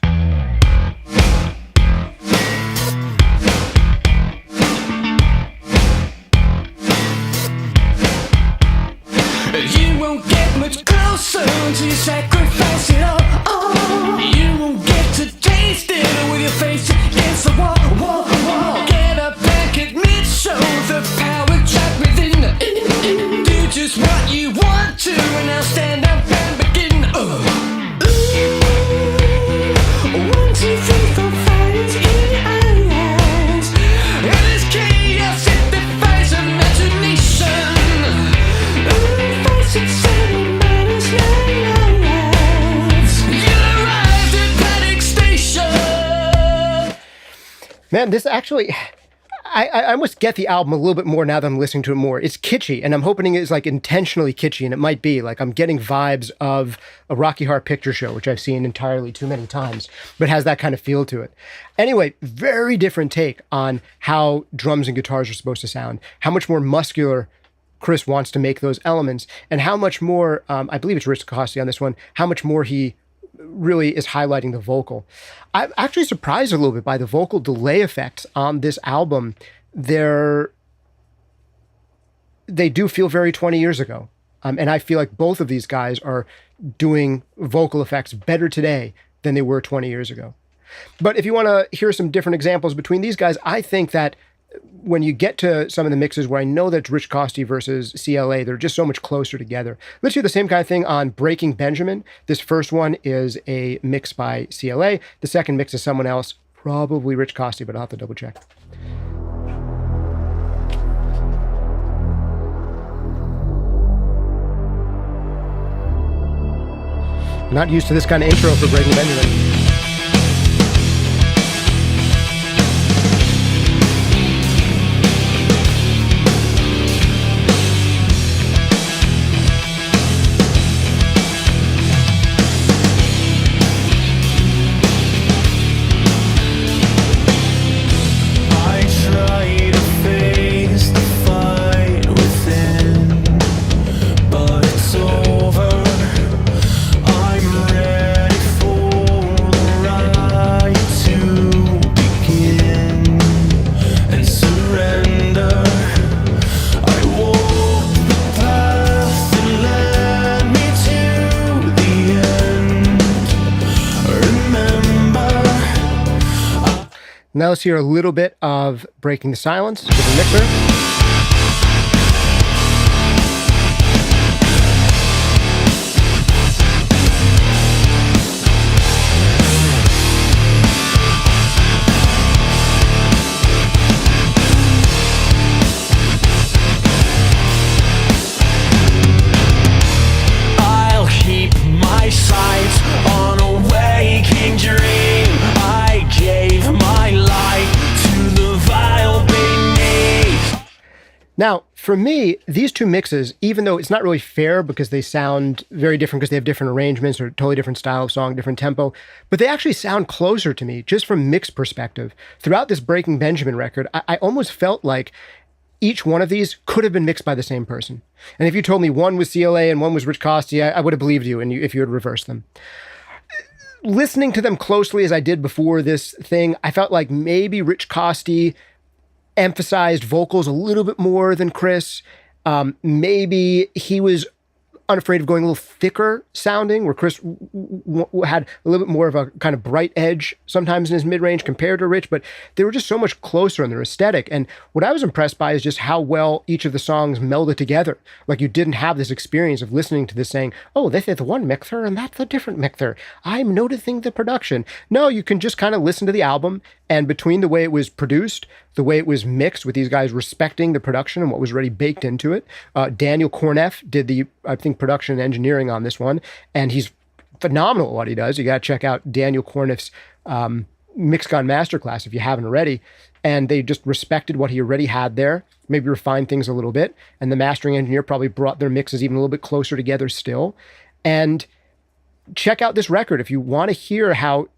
You won't get much closer until you sacrifice it all. Oh, you won't get to taste it with your face against the wall. Get up back, admit, show the power trapped within. Do just what you want to, and now stand up and begin. 1, 2, 3, 4, 5 in eyes. And this chaos it defies imagination. 5, 6, 7 minus 9 lives. You arrived at Panic Station. Man, this actually... I almost get the album a little bit more now that I'm listening to it more. It's kitschy, and I'm hoping it's like intentionally kitschy, and it might be. Like I'm getting vibes of a Rocky Horror Picture Show, which I've seen entirely too many times, but has that kind of feel to it. Anyway, very different take on how drums and guitars are supposed to sound, how much more muscular Chris wants to make those elements, and how much more, I believe it's Rich Costi on this one, how much more he really is highlighting the vocal. I'm actually surprised a little bit by the vocal delay effects on this album. They do feel very 20 years ago. And I feel like both of these guys are doing vocal effects better today than they were 20 years ago. But if you want to hear some different examples between these guys, I think that when you get to some of the mixes where I know that it's Rich Costey versus CLA, they're just so much closer together. Let's do the same kind of thing on Breaking Benjamin. This first one is a mix by CLA. The second mix is someone else, probably Rich Costey, but I'll have to double check. Not used to this kind of intro for Breaking Benjamin. Now let's hear a little bit of Breaking the Silence with the mixer. I'll keep my sights on a waking dream. I gave my life to the vile beneath. Now, for me, these two mixes, even though it's not really fair because they sound very different because they have different arrangements or totally different style of song, different tempo, but they actually sound closer to me just from mix perspective. Throughout this Breaking Benjamin record, I almost felt like each one of these could have been mixed by the same person. And if you told me one was CLA and one was Rich Costey, I would have believed you if you had reversed them. Listening to them closely as I did before this thing, I felt like maybe Rich Costey emphasized vocals a little bit more than Chris. Maybe he was unafraid of going a little thicker sounding, where Chris had a little bit more of a kind of bright edge sometimes in his mid-range compared to Rich, but they were just so much closer in their aesthetic. And what I was impressed by is just how well each of the songs melded together. Like you didn't have this experience of listening to this saying, oh, this is one mixer and that's a different mixer. I'm noticing the production. No, you can just kind of listen to the album, and between the way it was produced, the way it was mixed with these guys respecting the production and what was already baked into it. Daniel Corneff did the, I think, production and engineering on this one, and he's phenomenal at what he does. You got to check out Daniel Corneff's Mixcon Masterclass if you haven't already. And they just respected what he already had there, maybe refined things a little bit, and the mastering engineer probably brought their mixes even a little bit closer together still. And check out this record if you want to hear how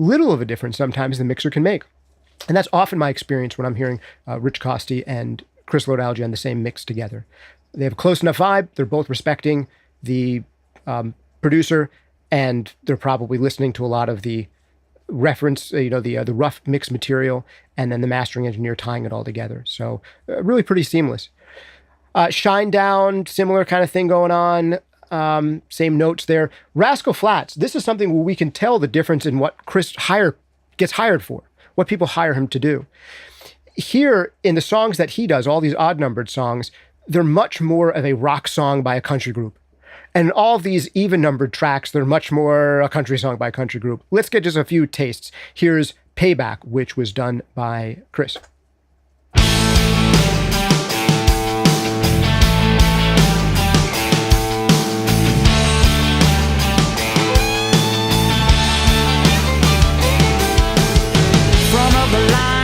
little of a difference sometimes the mixer can make. And that's often my experience when I'm hearing Rich Costey and Chris Lord-Alge on the same mix together. They have a close enough vibe. They're both respecting the producer, and they're probably listening to a lot of the reference, the rough mix material, and then the mastering engineer tying it all together. So really pretty seamless. Shine Down, similar kind of thing going on. Same notes there. Rascal Flatts. This is something where we can tell the difference in what Chris gets hired for, what people hire him to do. Here, in the songs that he does, all these odd-numbered songs, they're much more of a rock song by a country group. And all of these even-numbered tracks, they're much more a country song by a country group. Let's get just a few tastes. Here's Payback, which was done by Chris.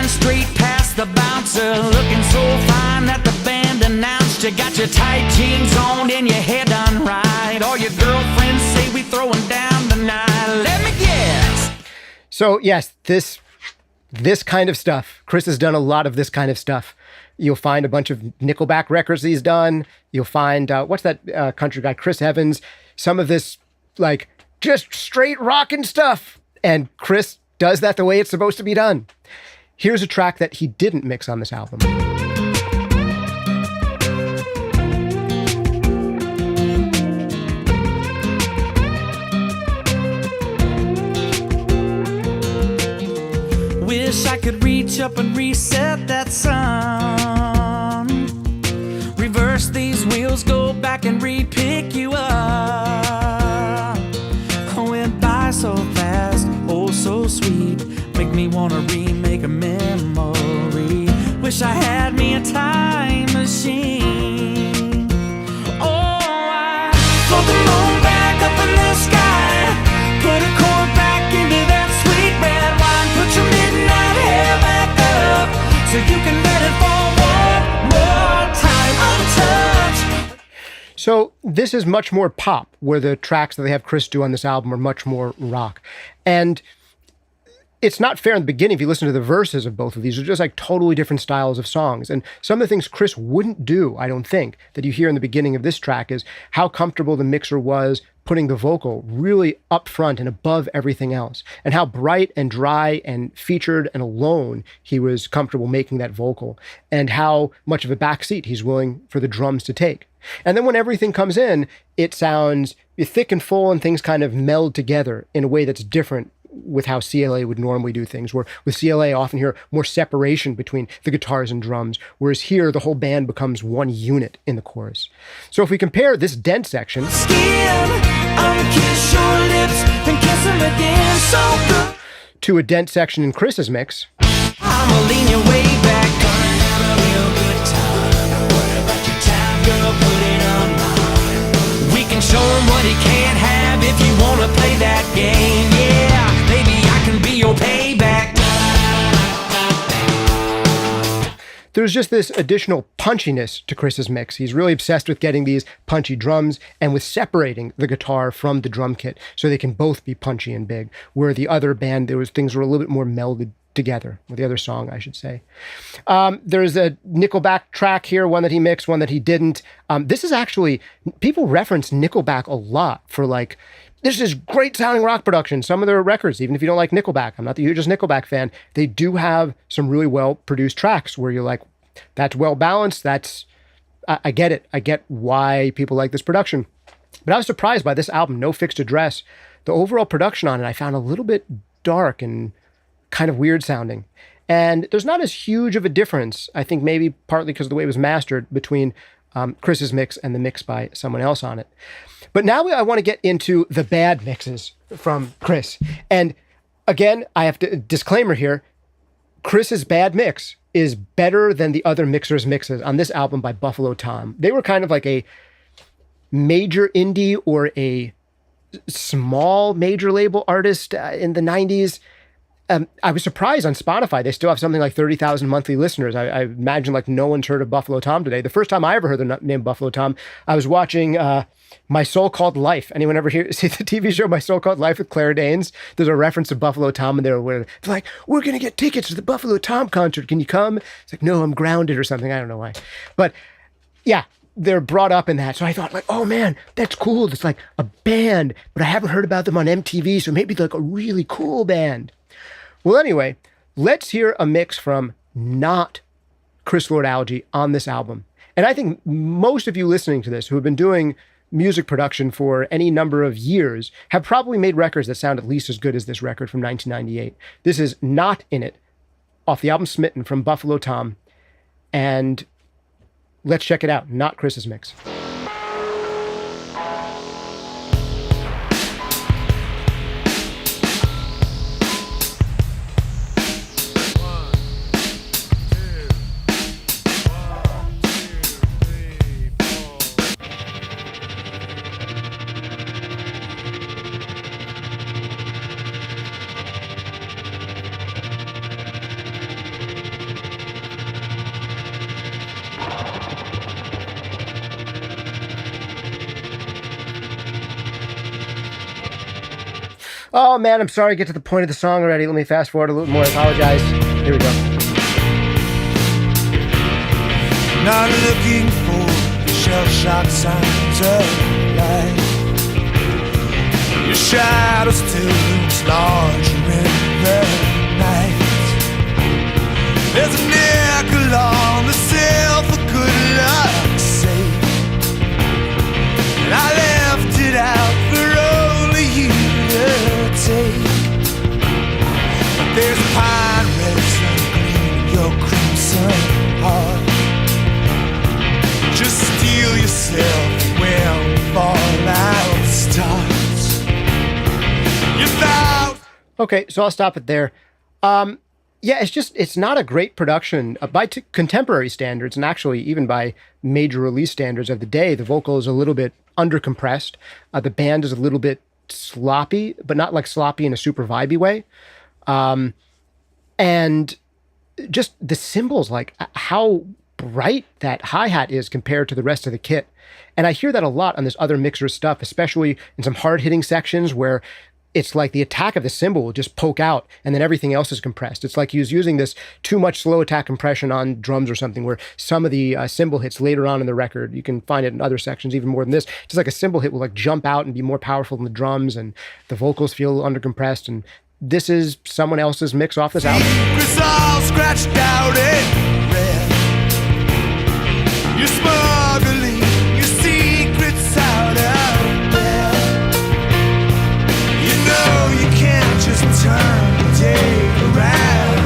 Straight past the bouncer, looking so fine that the band announced you got your tight jeans on and your hair done right. All your girlfriends say we throwing down tonight. Let me guess. So yes, this kind of stuff. Chris has done a lot of this kind of stuff. You'll find a bunch of Nickelback records he's done. You'll find, what's that country guy, Chris Evans. Some of this, like, just straight rockin' stuff. And Chris does that the way it's supposed to be done. Here's a track that he didn't mix on this album. Wish Wish I could reach up and reset that sun. Reverse these wheels, go back and re-pick you up. I went by so fast, oh so sweet. Make me wanna remake a memory. Wish I had me a time machine. Oh, I float the moon back up in the sky. Put a cord back into that sweet red wine. Put your midnight hair back up so you can let it fall one more time untouched. So this is much more pop, where the tracks that they have Chris do on this album are much more rock. And it's not fair in the beginning if you listen to the verses of both of these. They're just like totally different styles of songs. And some of the things Chris wouldn't do, I don't think, that you hear in the beginning of this track is how comfortable the mixer was putting the vocal really up front and above everything else, and how bright and dry and featured and alone he was comfortable making that vocal, and how much of a backseat he's willing for the drums to take. And then when everything comes in, it sounds thick and full and things kind of meld together in a way that's different with how CLA would normally do things, where with CLA I often hear more separation between the guitars and drums, whereas here the whole band becomes one unit in the chorus. So if we compare this dent section to a dent section in Chris's mix, I'ma lean you way back, gonna have a real good time. Don't worry about your time, girl, put it on mine. We can show him what he can't have if you wanna play that game, yeah. Baby, I can be your payback. there's just this additional punchiness to Chris's mix. He's really obsessed with getting these punchy drums and with separating the guitar from the drum kit so they can both be punchy and big, where the other band, things were a little bit more melded together, with the other song, I should say. There's a Nickelback track here, one that he mixed, one that he didn't. This is actually, people reference Nickelback a lot for like, this is great sounding rock production. Some of their records, even if you don't like Nickelback, I'm not the hugest Nickelback fan, they do have some really well produced tracks where you're like, that's well balanced. I get it. I get why people like this production. But I was surprised by this album, No Fixed Address. The overall production on it, I found a little bit dark and kind of weird sounding. And there's not as huge of a difference, I think maybe partly because of the way it was mastered, between Chris's mix and the mix by someone else on it. But now I want to get into the bad mixes from Chris. And again, I have to, disclaimer here, Chris's bad mix is better than the other mixers' mixes on this album by Buffalo Tom. They were kind of like a major indie or a small major label artist in the 90s. I was surprised on Spotify. They still have something like 30,000 monthly listeners. I imagine like no one's heard of Buffalo Tom today. The first time I ever heard the name Buffalo Tom, I was watching My So-Called Life. Anyone ever see the TV show My So-Called Life with Claire Danes? There's a reference to Buffalo Tom, and they're like, we're going to get tickets to the Buffalo Tom concert. Can you come? It's like, no, I'm grounded or something. I don't know why. But yeah, they're brought up in that. So I thought like, oh man, that's cool. It's like a band, but I haven't heard about them on MTV. So maybe they're like a really cool band. Well, anyway, let's hear a mix from not Chris Lord-Alge on this album. And I think most of you listening to this who have been doing music production for any number of years have probably made records that sound at least as good as this record from 1998. This is Not In It, off the album Smitten from Buffalo Tom. And let's check it out. Not Chris's mix. Oh man, I'm sorry to get to the point of the song already. Let me fast forward a little more. I apologize. Here we go. Not looking for shell-shock signs of life. Your shadow still looms larger in the night. There's a nickel on the sill for good luck's sake, and I left it out for only you to take. There's pine resin heart. Just steel yourself when fallout starts. You thought. Okay, so I'll stop it there. Yeah, it's not a great production by contemporary standards, and actually even by major release standards of the day. The vocal is a little bit undercompressed. The band is a little bit sloppy, but not like sloppy in a super vibey way. And just the cymbals, like how bright that hi-hat is compared to the rest of the kit. And I hear that a lot on this other mixer stuff, especially in some hard-hitting sections where it's like the attack of the cymbal will just poke out and then everything else is compressed. It's like he was using this too much slow attack compression on drums or something, where some of the cymbal hits later on in the record, you can find it in other sections even more than this, just like a cymbal hit will like jump out and be more powerful than the drums, and the vocals feel undercompressed. And this is someone else's mix off this album. It's all scratched out in red. You're smuggling your secrets out of bed. You know you can't just turn the day around.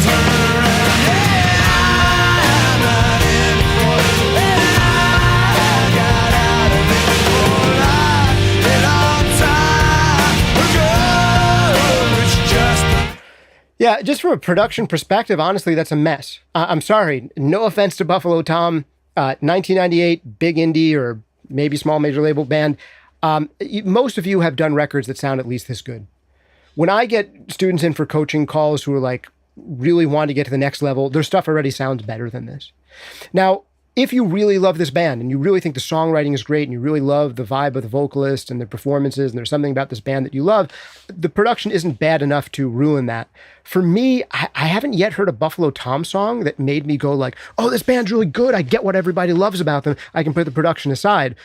Turn around. Hey, I'm not in for it. Hey, I got out of it before a long time ago. It's just. Yeah, just from a production perspective, honestly, that's a mess. I'm sorry. No offense to Buffalo Tom. 1998, big indie or maybe small major label band. Most of you have done records that sound at least this good. When I get students in for coaching calls who are like really want to get to the next level, their stuff already sounds better than this. Now, if you really love this band and you really think the songwriting is great and you really love the vibe of the vocalist and the performances and there's something about this band that you love, the production isn't bad enough to ruin that. For me, I haven't yet heard a Buffalo Tom song that made me go like, oh, this band's really good. I get what everybody loves about them. I can put the production aside.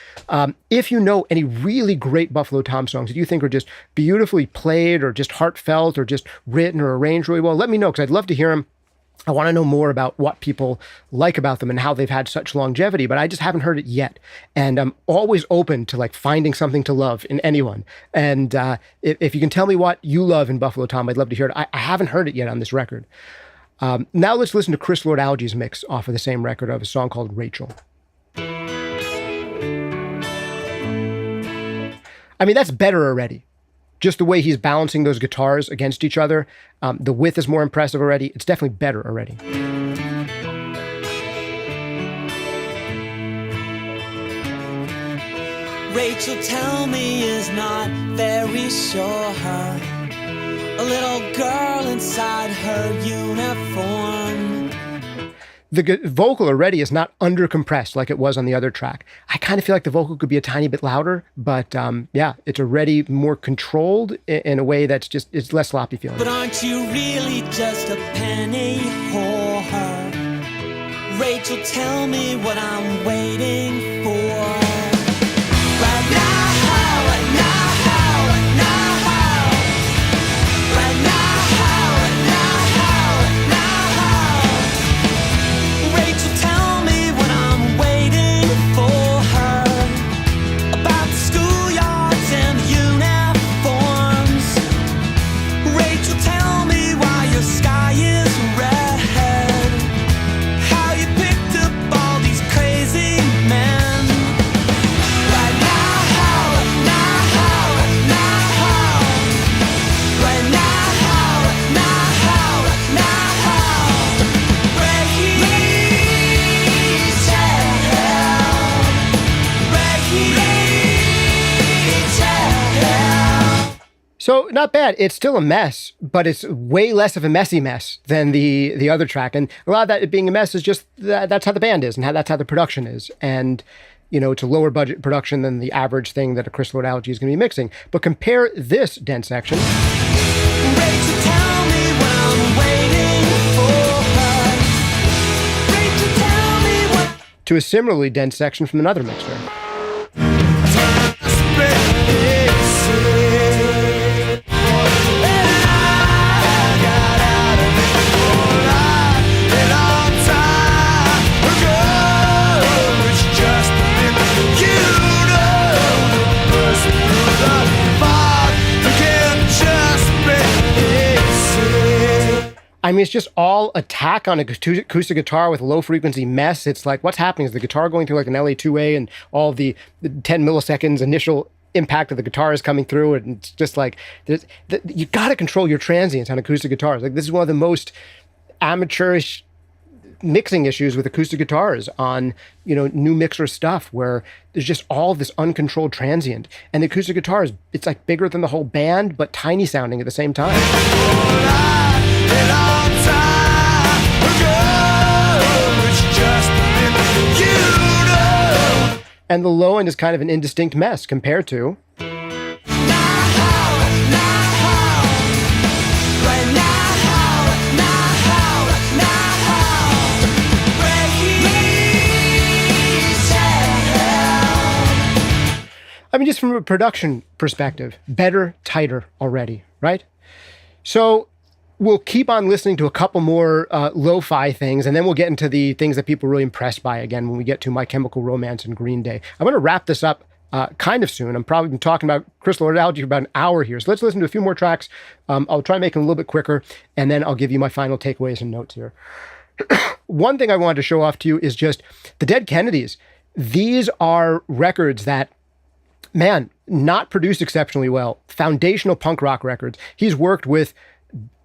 If you know any really great Buffalo Tom songs that you think are just beautifully played or just heartfelt or just written or arranged really well, let me know, because I'd love to hear them. I want to know more about what people like about them and how they've had such longevity, but I just haven't heard it yet. And I'm always open to like finding something to love in anyone. And if you can tell me what you love in Buffalo Tom, I'd love to hear it. I haven't heard it yet on this record. Now let's listen to Chris Lord-Alge's mix off of the same record of a song called Rachel. I mean, that's better already. Just the way he's balancing those guitars against each other. The width is more impressive already. It's definitely better already. Rachel, tell me, is not very sure her. A little girl inside her uniform. The vocal already is not undercompressed like it was on the other track. I kind of feel like the vocal could be a tiny bit louder, but yeah, it's already more controlled in a way that's just, it's less sloppy feeling. But aren't you really just a penny whore? Rachel, tell me what I'm waiting for. Right now, right now, right now, right now, right now. Rachel, tell me what I'm waiting for her. About the schoolyards and uniforms. Rachel, tell me why your sky is red. How you picked up all these crazy men. Right now, right now, right now, right now, right now, So not bad. It's still a mess, but it's way less of a messy mess than the other track. And a lot of that it being a mess is just that's how the band is and that's how the production is. And, you know, it's a lower budget production than the average thing that a Chris Lord-Alge is going to be mixing. But compare this dent section Rachel, tell me what I'm waiting for. Rachel, tell me what. to a similarly dense section from another mixer. I mean, it's just all attack on acoustic guitar with low frequency mess. It's like, what's happening? Is the guitar going through like an LA2A and all the 10 milliseconds initial impact of the guitar is coming through? And it's just like, you got to control your transients on acoustic guitars. Like, this is one of the most amateurish mixing issues with acoustic guitars on, new mixer stuff, where there's just all this uncontrolled transient. And the acoustic guitar it's like bigger than the whole band, but tiny sounding at the same time. And the low end is kind of an indistinct mess compared to... I mean, just from a production perspective, better, tighter already, right? So we'll keep on listening to a couple more lo-fi things, and then we'll get into the things that people are really impressed by again when we get to My Chemical Romance and Green Day. I'm going to wrap this up kind of soon. I'm probably been talking about Chris Lord-Alge for about an hour here. So let's listen to a few more tracks. I'll try and make them a little bit quicker, and then I'll give you my final takeaways and notes here. One thing I wanted to show off to you is just the Dead Kennedys. These are records that, man, not produced exceptionally well. Foundational punk rock records. He's worked with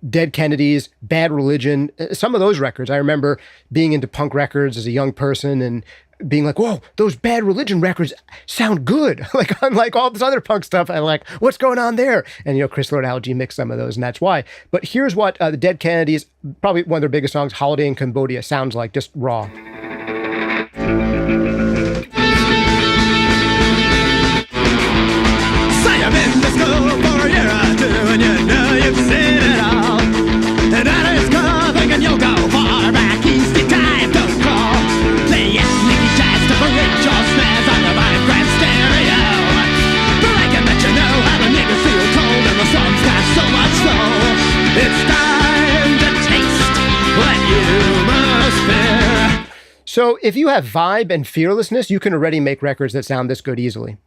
Dead Kennedys, Bad Religion, some of those records. I remember being into punk records as a young person and being like, whoa, those Bad Religion records sound good. Like, unlike all this other punk stuff, I'm like, what's going on there? And, Chris Lord-Alge mixed some of those, and that's why. But here's what the Dead Kennedys, probably one of their biggest songs, Holiday in Cambodia, sounds like, just raw. I've been to school for a year or two, and you've seen it all. And out of school thinking you'll go far back east in time to crawl. Play ethnic jazz to parade your snares on the Vibrant stereo. But I can let you know how the niggas feel cold, and the song's got so much soul. It's time to taste what you must fear. So if you have vibe and fearlessness, you can already make records that sound this good easily.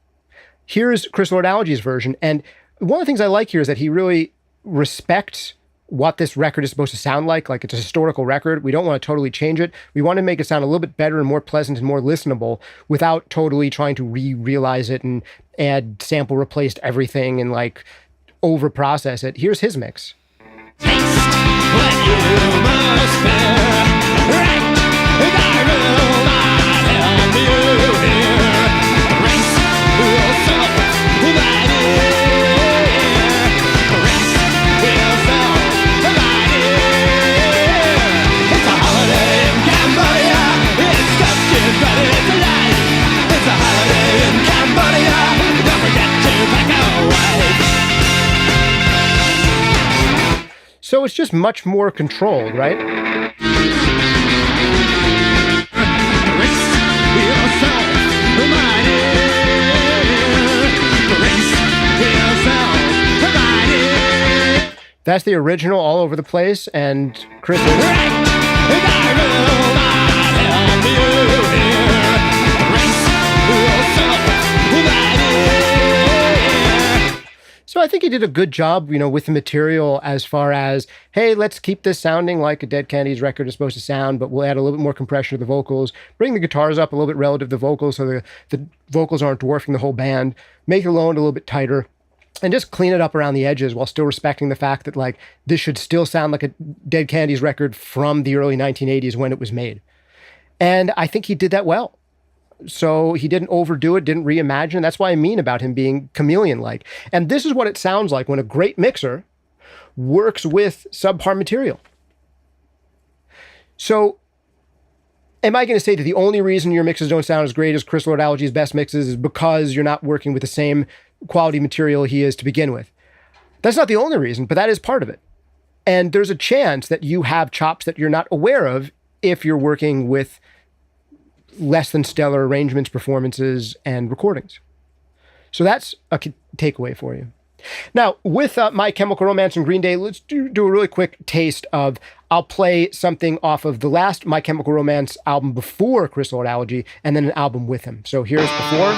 Here's Chris Lord-Alge's version. And one of the things I like here is that he really respects what this record is supposed to sound like. Like, it's a historical record. We don't want to totally change it. We want to make it sound a little bit better and more pleasant and more listenable without totally trying to re-realize it and add sample replaced everything and like over-process it. Here's his mix. Taste what you must fear. Right, I will not help you here. So it's just much more controlled, right? That's the original all over the place, and Chris... So I think he did a good job, with the material as far as, hey, let's keep this sounding like a Dead Kennedys record is supposed to sound, but we'll add a little bit more compression to the vocals, bring the guitars up a little bit relative to the vocals so the vocals aren't dwarfing the whole band, make the low end a little bit tighter, and just clean it up around the edges while still respecting the fact that, like, this should still sound like a Dead Kennedys record from the early 1980s when it was made. And I think he did that well. So he didn't overdo it, didn't reimagine. That's why I mean about him being chameleon-like. And this is what it sounds like when a great mixer works with subpar material. So am I going to say that the only reason your mixes don't sound as great as Chris Lord-Alge's best mixes is because you're not working with the same quality material he is to begin with? That's not the only reason, but that is part of it. And there's a chance that you have chops that you're not aware of if you're working with less than stellar arrangements, performances, and recordings. So that's a takeaway for you. Now, with My Chemical Romance and Green Day, let's do a really quick taste of, I'll play something off of the last My Chemical Romance album before Chris Lord-Alge, and then an album with him. So here's before.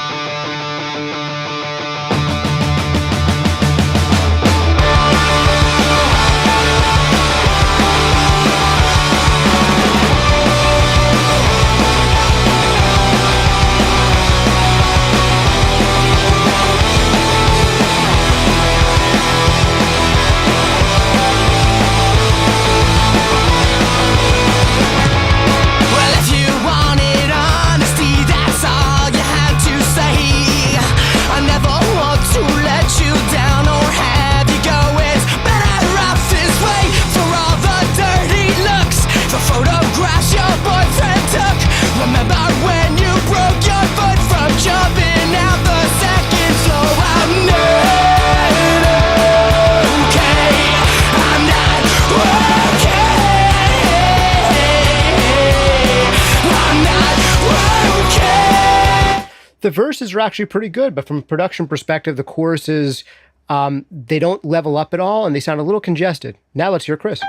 The verses are actually pretty good, but from a production perspective, the choruses, they don't level up at all, and they sound a little congested. Now let's hear Chris.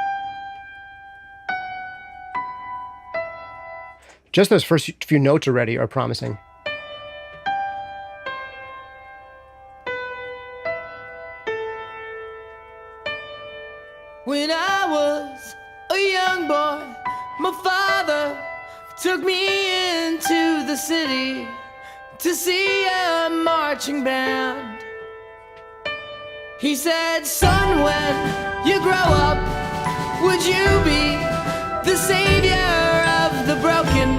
Just those first few notes already are promising. When I was a young boy, my father took me into the city to see a marching band. He said, son, when you grow up, would you be the savior of the broken,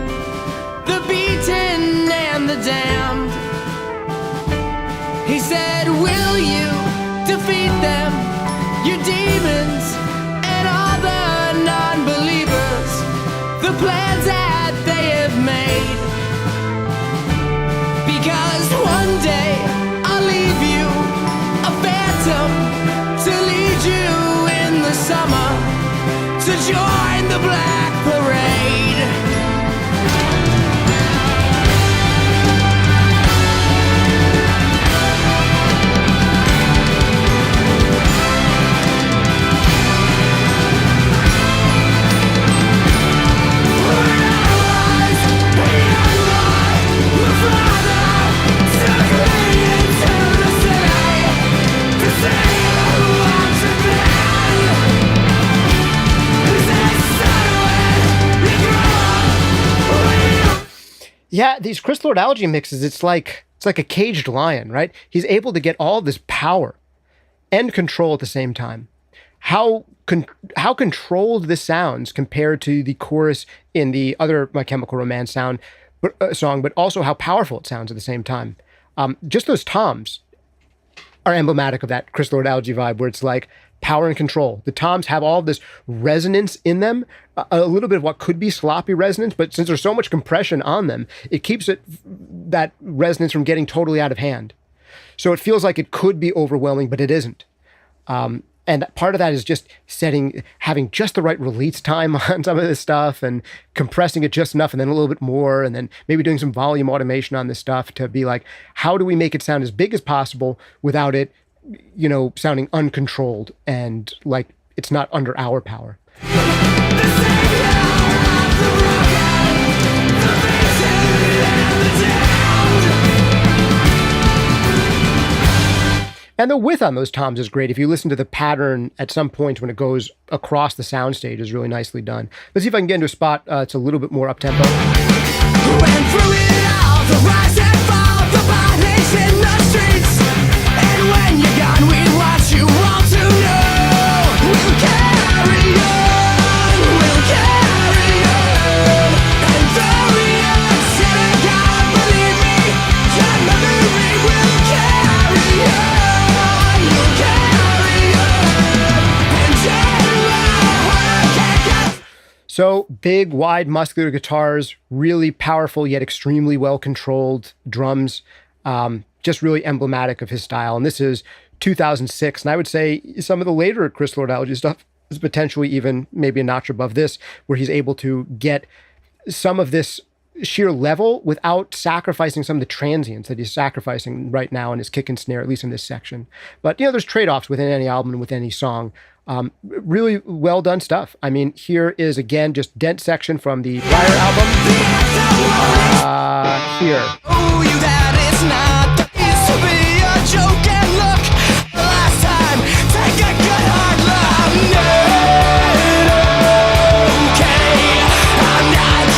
the beaten, and the damned? He said, will you defeat them, your demons, and all the non-believers, the plans that they have made? Because one day I'll leave you a phantom to lead you in the summer to join the Black Parade. Yeah, these Chris Lord-Alge mixes, it's like a caged lion, right? He's able to get all this power and control at the same time. How controlled this sounds compared to the chorus in the other My Chemical Romance song, but also how powerful it sounds at the same time. Just those toms are emblematic of that Chris Lord-Alge vibe, where it's like power and control. The toms have all this resonance in them, a little bit of what could be sloppy resonance, but since there's so much compression on them, it keeps that resonance from getting totally out of hand. So it feels like it could be overwhelming, but it isn't. And part of that is just having just the right release time on some of this stuff and compressing it just enough and then a little bit more, and then maybe doing some volume automation on this stuff to be like, how do we make it sound as big as possible without it, sounding uncontrolled and like it's not under our power. And the width on those toms is great. If you listen to the pattern at some point when it goes across the soundstage, is really nicely done. Let's see if I can get into a spot it's a little bit more up-tempo. Went through it all, the rise and fall, the bodies in the streets. And when you're gone, we want you all to know we'll carry on, we'll carry on. And though you're God, believe me, your memory will carry on, you'll carry on. And So big, wide, muscular guitars, really powerful yet extremely well-controlled drums, just really emblematic of his style. And this is 2006, and I would say some of the later Chris Lord-Alge stuff is potentially even maybe a notch above this, where he's able to get some of this sheer level without sacrificing some of the transients that he's sacrificing right now in his kick and snare, at least in this section. But, there's trade-offs within any album and within any song. Really well done stuff. I mean, here is, again, just dent section from the prior album. Here. Oh, you that is not used to be a joke, and look, the last time, take a good hard look. No, okay, I'm not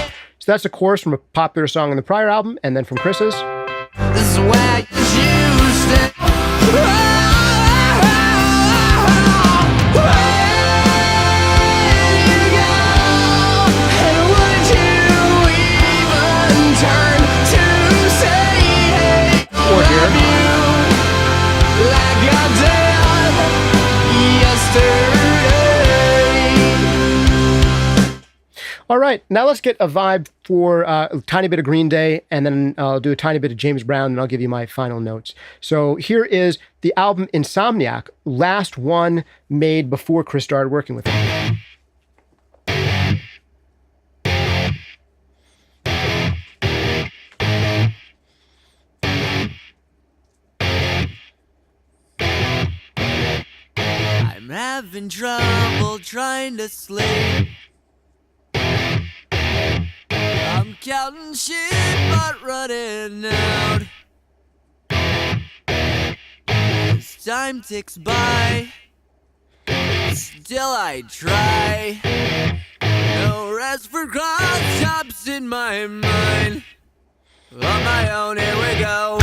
okay. So that's a chorus from a popular song in the prior album, and then from Chris's. This is where you used it. All right, now let's get a vibe for a tiny bit of Green Day, and then I'll do a tiny bit of James Brown, and I'll give you my final notes. So here is the album Insomniac, last one made before Chris started working with him. I'm having trouble trying to sleep. I'm counting sheep but running out. As time ticks by, still I try. No rest for cross-tops in my mind. On my own, here we go.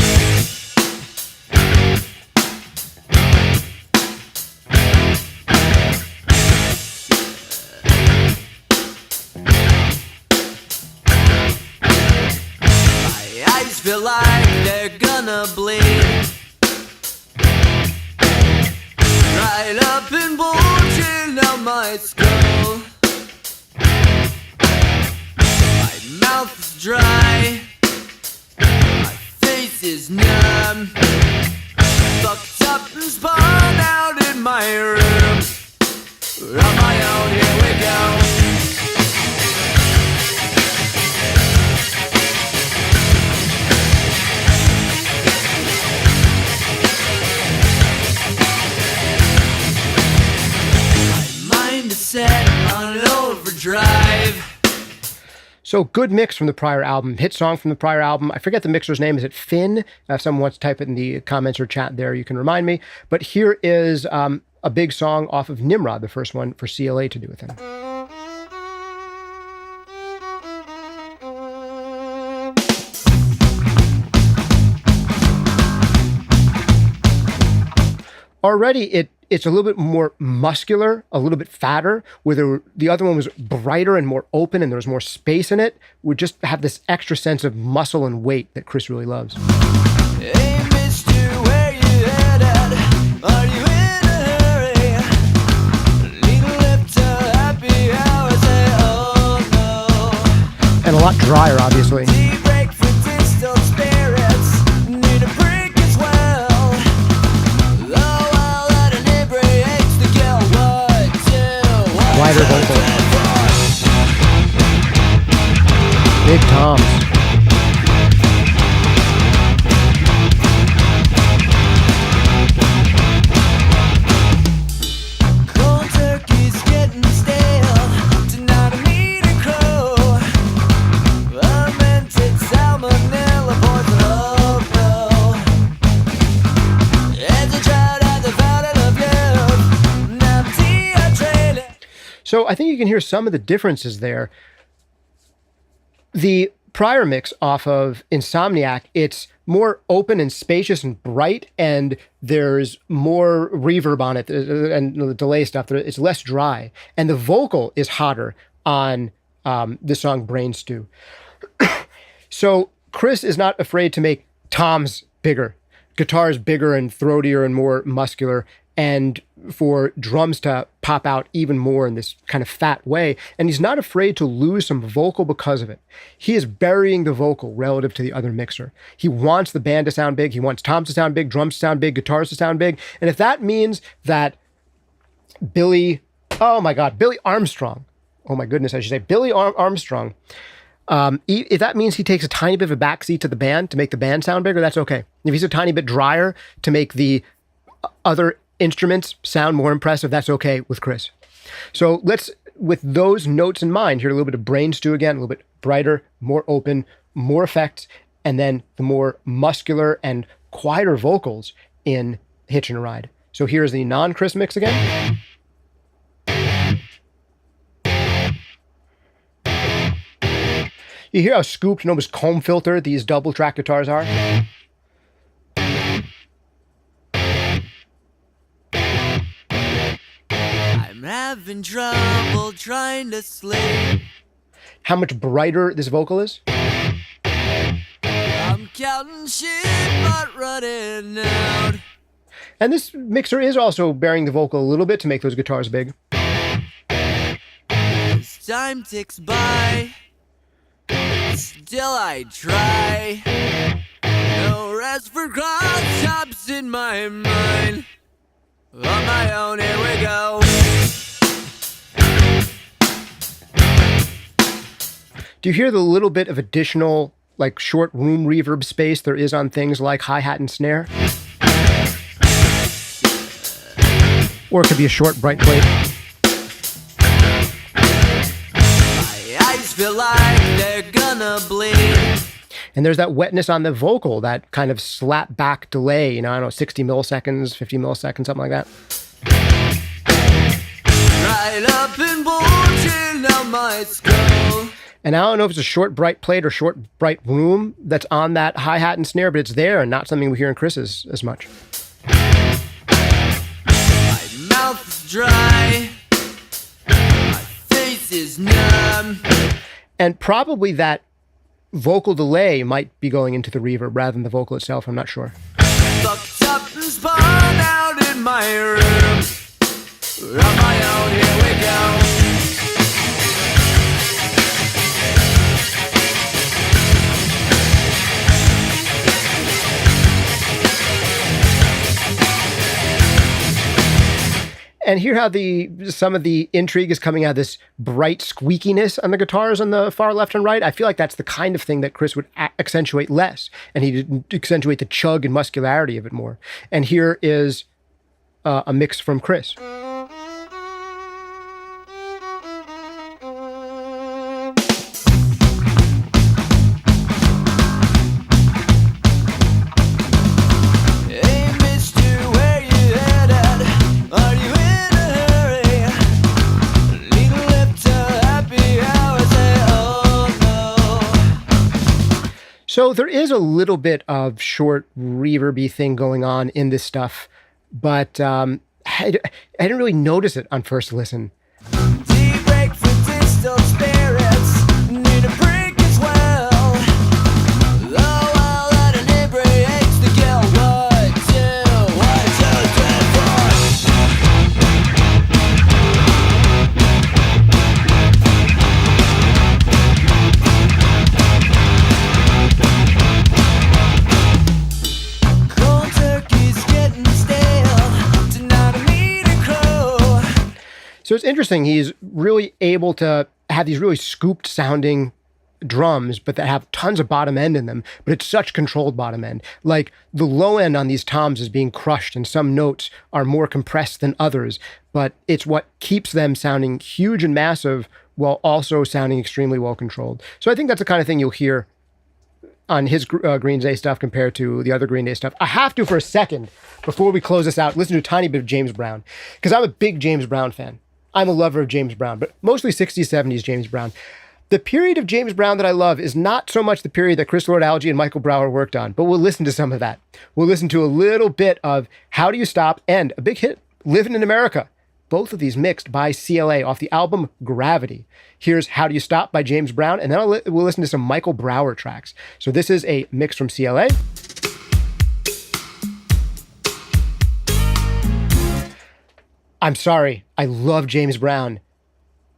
My eyes feel like they're gonna bleed. Right up and bulging out my skull. My mouth is dry. My face is numb. Fucked up and spun out in my room. On my own, here we go. Set on overdrive. So good mix from the prior album, hit song from the prior album. I forget the mixer's name. Is it Finn? If someone wants to type it in the comments or chat there, you can remind me. But here is a big song off of Nimrod, the first one for CLA to do with him. Already it's a little bit more muscular, a little bit fatter, where the other one was brighter and more open and there was more space in it. Would just have this extra sense of muscle and weight that Chris really loves. Hey, mister, where you headed? Are you in a hurry? Need a lift to happy hours, say, oh no. And a lot drier, obviously. Tea break for distilled spirits. Need a break as well. Oh, well, that inebriates the girl. What do? Wider vocal. Big toms. Cold turkey's getting stale. Tonight I'm eating crow. Fermented salmonella poison, oh no. As I tried at the fountain of youth, now tea I trailing. So I think you can hear some of the differences there. The prior mix off of Insomniac, it's more open and spacious and bright, and there's more reverb on it and the delay stuff. It's less dry, and the vocal is hotter on the song Brain Stew. So Chris is not afraid to make toms bigger, guitars bigger and throatier and more muscular, and for drums to pop out even more in this kind of fat way. And he's not afraid to lose some vocal because of it. He is burying the vocal relative to the other mixer. He wants the band to sound big. He wants toms to sound big, drums to sound big, guitars to sound big. And if that means that Billy Armstrong, oh my goodness, I should say Billy Armstrong, if that means he takes a tiny bit of a backseat to the band to make the band sound bigger, that's okay. If he's a tiny bit drier to make the other instruments sound more impressive, that's okay with Chris. So let's, with those notes in mind, hear a little bit of Brain Stew again, a little bit brighter, more open, more effects, and then the more muscular and quieter vocals in Hitchin' a Ride. So here's the non-Chris mix again. You hear how scooped and almost comb filtered these double track guitars are? I'm having trouble trying to sleep. How much brighter this vocal is? I'm counting sheep but running out. And this mixer is also bearing the vocal a little bit to make those guitars big. As time ticks by, still I try. No rest for cross-tops in my mind. On my own, here we go. Do you hear the little bit of additional, like, short room reverb space there is on things like hi-hat and snare? Or it could be a short, bright plate. My eyes feel like they're gonna bleed. And there's that wetness on the vocal, that kind of slap back delay, I don't know, 60 milliseconds, 50 milliseconds, something like that. Right up in bulging out my skull. And I don't know if it's a short, bright plate or short, bright room that's on that hi-hat and snare, but it's there and not something we hear in Chris's as much. My mouth is dry. My face is numb. And probably that vocal delay might be going into the reverb rather than the vocal itself. I'm not sure. Fucked up and spun out in my room. On my own, here we go. And hear how some of the intrigue is coming out of this bright squeakiness on the guitars on the far left and right. I feel like that's the kind of thing that Chris would accentuate less, and he didn't accentuate the chug and muscularity of it more. And here is a mix from Chris. So there is a little bit of short reverby thing going on in this stuff, but I didn't really notice it on first listen. Deep break for distal spirits. Need a break as well. Oh, well, that inebriates the guilt. 1, 2, 3, 4. Cold turkey's getting stale. Tonight I need a crow. So it's interesting. He's really able to have these really scooped sounding drums, but that have tons of bottom end in them, but it's such controlled bottom end. Like the low end on these toms is being crushed and some notes are more compressed than others, but it's what keeps them sounding huge and massive while also sounding extremely well controlled. So I think that's the kind of thing you'll hear on his Green Day stuff compared to the other Green Day stuff. I have to, for a second, before we close this out, listen to a tiny bit of James Brown, because I'm a big James Brown fan. I'm a lover of James Brown, but mostly 60s, 70s James Brown. The period of James Brown that I love is not so much the period that Chris Lord-Alge and Michael Brower worked on, but we'll listen to some of that. We'll listen to a little bit of How Do You Stop and a big hit, Living in America. Both of these mixed by CLA off the album Gravity. Here's How Do You Stop by James Brown, and then we'll listen to some Michael Brower tracks. So this is a mix from CLA. I'm sorry, I love James Brown.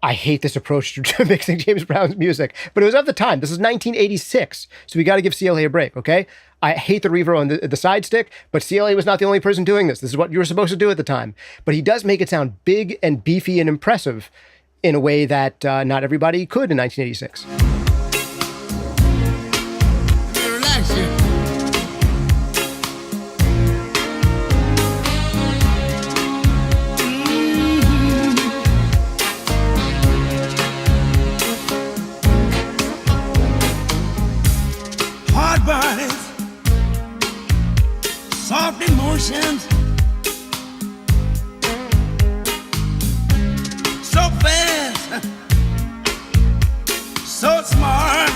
I hate this approach to mixing James Brown's music, but it was of the time. This is 1986, so we got to give CLA a break, okay? I hate the reverb on the side stick, but CLA was not the only person doing this. This is what you were supposed to do at the time. But he does make it sound big and beefy and impressive in a way that not everybody could in 1986. Relax you. Hard bodies, soft emotions, so fast, so smart.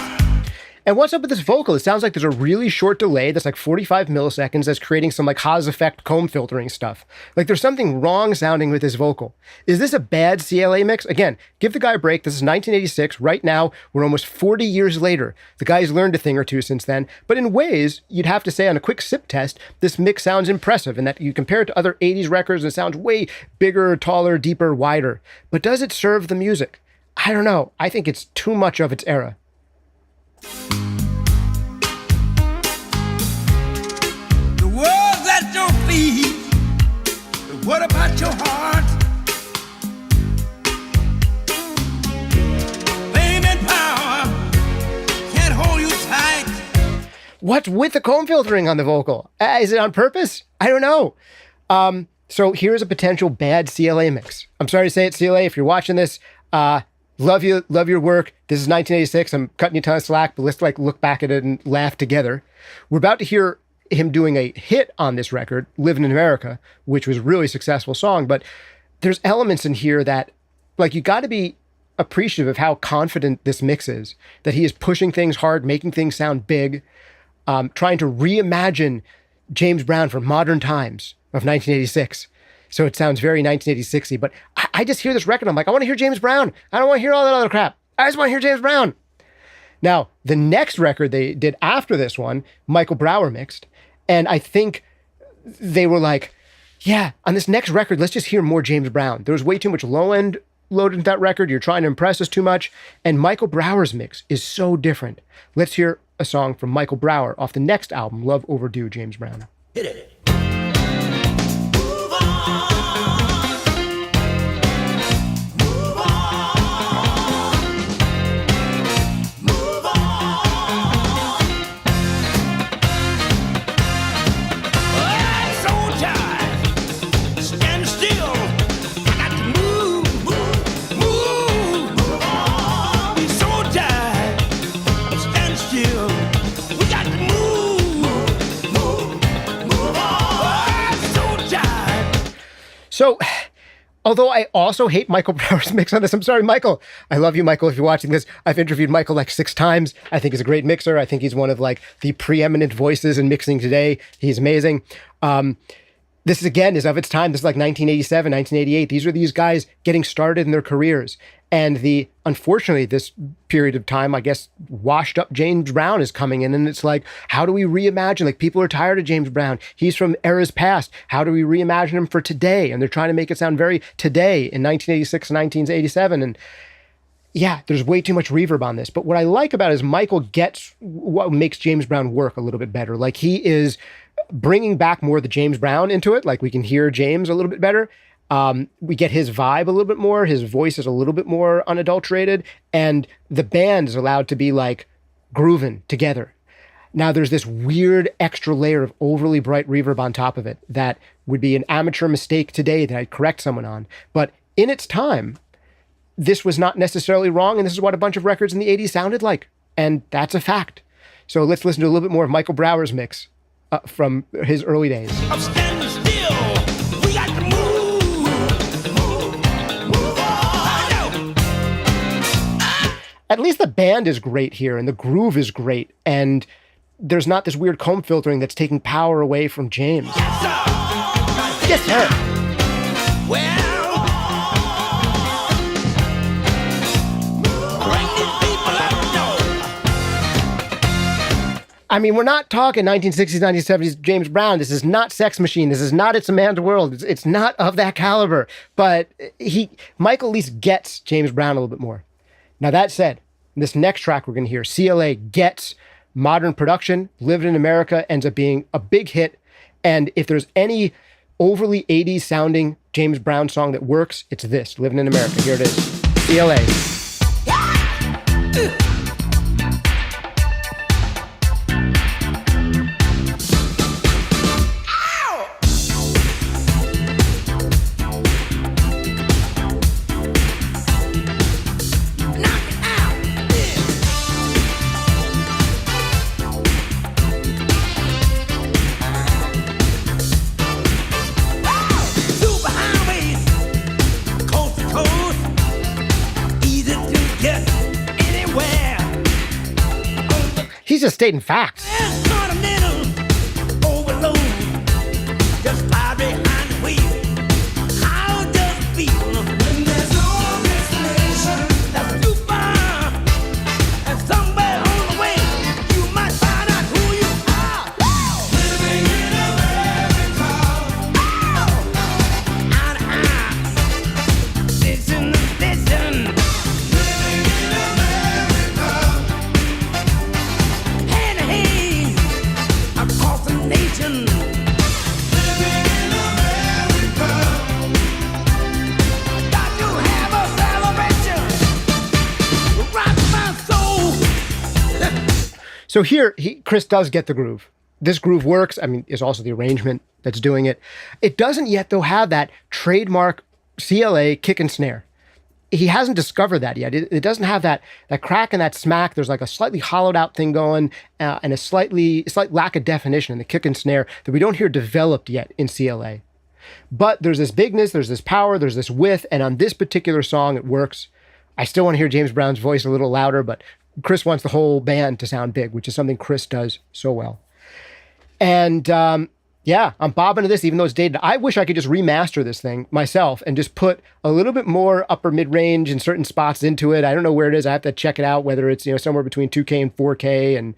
And what's up with this vocal? It sounds like there's a really short delay that's like 45 milliseconds that's creating some like Haas effect comb filtering stuff. Like there's something wrong sounding with this vocal. Is this a bad CLA mix? Again, give the guy a break. This is 1986. Right now, we're almost 40 years later. The guy's learned a thing or two since then. But in ways, you'd have to say on a quick sip test, this mix sounds impressive and that you compare it to other 80s records and it sounds way bigger, taller, deeper, wider. But does it serve the music? I don't know. I think it's too much of its era. The world's at your feet, but what about your heart? Fame and power can't hold you tight. What's with the comb filtering on the vocal? Is it on purpose? I don't know. So here's a potential bad CLA mix. I'm sorry to say it, CLA, if you're watching this, love your work. This is 1986. I'm cutting you a ton of slack, but let's look back at it and laugh together. We're about to hear him doing a hit on this record, Living in America, which was a really successful song. But there's elements in here that, you got to be appreciative of how confident this mix is, that he is pushing things hard, making things sound big, trying to reimagine James Brown for modern times of 1986. So it sounds very 1986-y, but I just hear this record. I'm like, I want to hear James Brown. I don't want to hear all that other crap. I just want to hear James Brown. Now, the next record they did after this one, Michael Brower mixed. And I think they were like, yeah, on this next record, let's just hear more James Brown. There was way too much low end loaded into that record. You're trying to impress us too much. And Michael Brower's mix is so different. Let's hear a song from Michael Brower off the next album, Love Overdue, James Brown. Hit it. So, although I also hate Michael Brower's mix on this, I'm sorry, Michael. I love you, Michael, if you're watching this. I've interviewed Michael 6 times. I think he's a great mixer. I think he's one of the preeminent voices in mixing today. He's amazing. This, again, is of its time. This is 1987, 1988. These are these guys getting started in their careers. And unfortunately, this period of time, I guess, washed up James Brown is coming in. And it's how do we reimagine? People are tired of James Brown. He's from eras past. How do we reimagine him for today? And they're trying to make it sound very today in 1986 and 1987. And yeah, there's way too much reverb on this. But what I like about it is Michael gets what makes James Brown work a little bit better. He is bringing back more of the James Brown into it. We can hear James a little bit better. We get his vibe a little bit more. His voice is a little bit more unadulterated. And the band is allowed to be grooving together. Now there's this weird extra layer of overly bright reverb on top of it that would be an amateur mistake today that I'd correct someone on. But in its time, this was not necessarily wrong. And this is what a bunch of records in the 80s sounded like. And that's a fact. So let's listen to a little bit more of Michael Brower's mix from his early days. I'm standing still. We got to move on. At least the band is great here and the groove is great. And there's not this weird comb filtering that's taking power away from James. Yes, sir. Yes, sir. Well, bring these people up, no. I mean, we're not talking 1960s, 1970s James Brown. This is not Sex Machine. This is not It's a Man's World. It's not of that caliber. But Michael at least gets James Brown a little bit more. Now, that said, this next track we're going to hear, CLA gets modern production. Living in America ends up being a big hit. And if there's any overly 80s sounding James Brown song that works, it's this, Living in America. Here it is, CLA. He's just stating facts. So here, Chris does get the groove. This groove works. I mean, it's also the arrangement. that's doing it. It doesn't yet, though, have that trademark CLA kick and snare. He hasn't discovered that yet. It doesn't have that crack and that smack. There's like a slightly hollowed out thing going and a slight lack of definition in the kick and snare that we don't hear developed yet in CLA. But there's this bigness, there's this power, there's this width, and on this particular song, it works. I still want to hear James Brown's voice a little louder, but Chris wants the whole band to sound big, which is something Chris does so well. And yeah, I'm bobbing to this, even though it's dated. I wish I could just remaster this thing myself and just put a little bit more upper mid-range in certain spots into it. I don't know where it is. I have to check it out, whether it's, somewhere between 2K and 4K. And,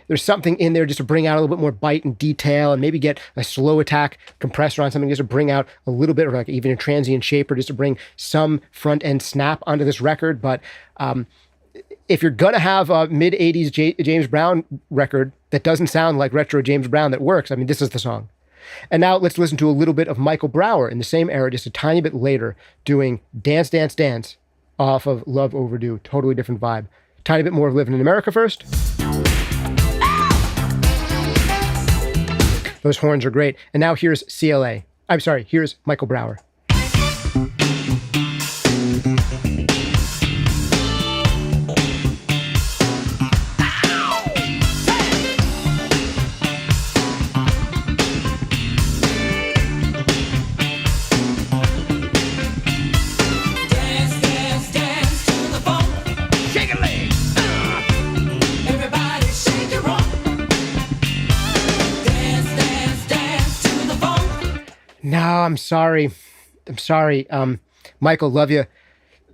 there's something in there just to bring out a little bit more bite and detail, and maybe get a slow attack compressor on something just to bring out a little bit, or like even a transient shaper just to bring some front end snap onto this record. But if you're going to have a mid-'80s James Brown record that doesn't sound like retro James Brown that works, I mean, this is the song. And now let's listen to a little bit of Michael Brower in the same era, just a tiny bit later, doing Dance, Dance, Dance off of Love Overdue. Totally different vibe. Tiny bit more of Living in America first. Those horns are great. And now here's CLA. I'm sorry, here's Michael Brower. No, I'm sorry. Michael, love you.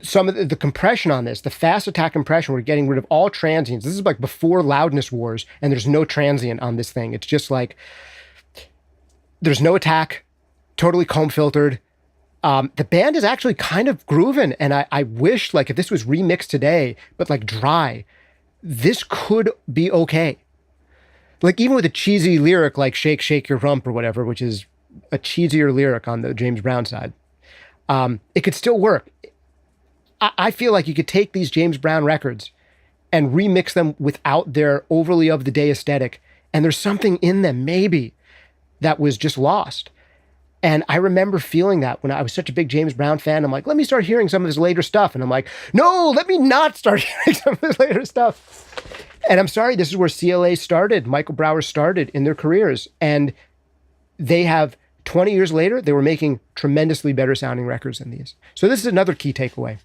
Some of the compression on this, the fast attack compression, we're getting rid of all transients. This is like before loudness wars, and there's no transient on this thing. It's just like, there's no attack, totally comb filtered. The band is actually kind of grooving, and I wish, like, if this was remixed today, but like dry, this could be okay. Like, even with a cheesy lyric like Shake, Shake Your Rump or whatever, which is a cheesier lyric on the James Brown side, it could still work. I feel like you could take these James Brown records and remix them without their overly of the day aesthetic, and there's something in them maybe that was just lost. And I remember feeling that when I was such a big James Brown fan. I'm like, let me start hearing some of his later stuff. And I'm like, no, let me not start hearing some of his later stuff. And I'm sorry, this is where CLA started, Michael Brower started in their careers. And they have 20 years later, they were making tremendously better sounding records than these. So this is another key takeaway.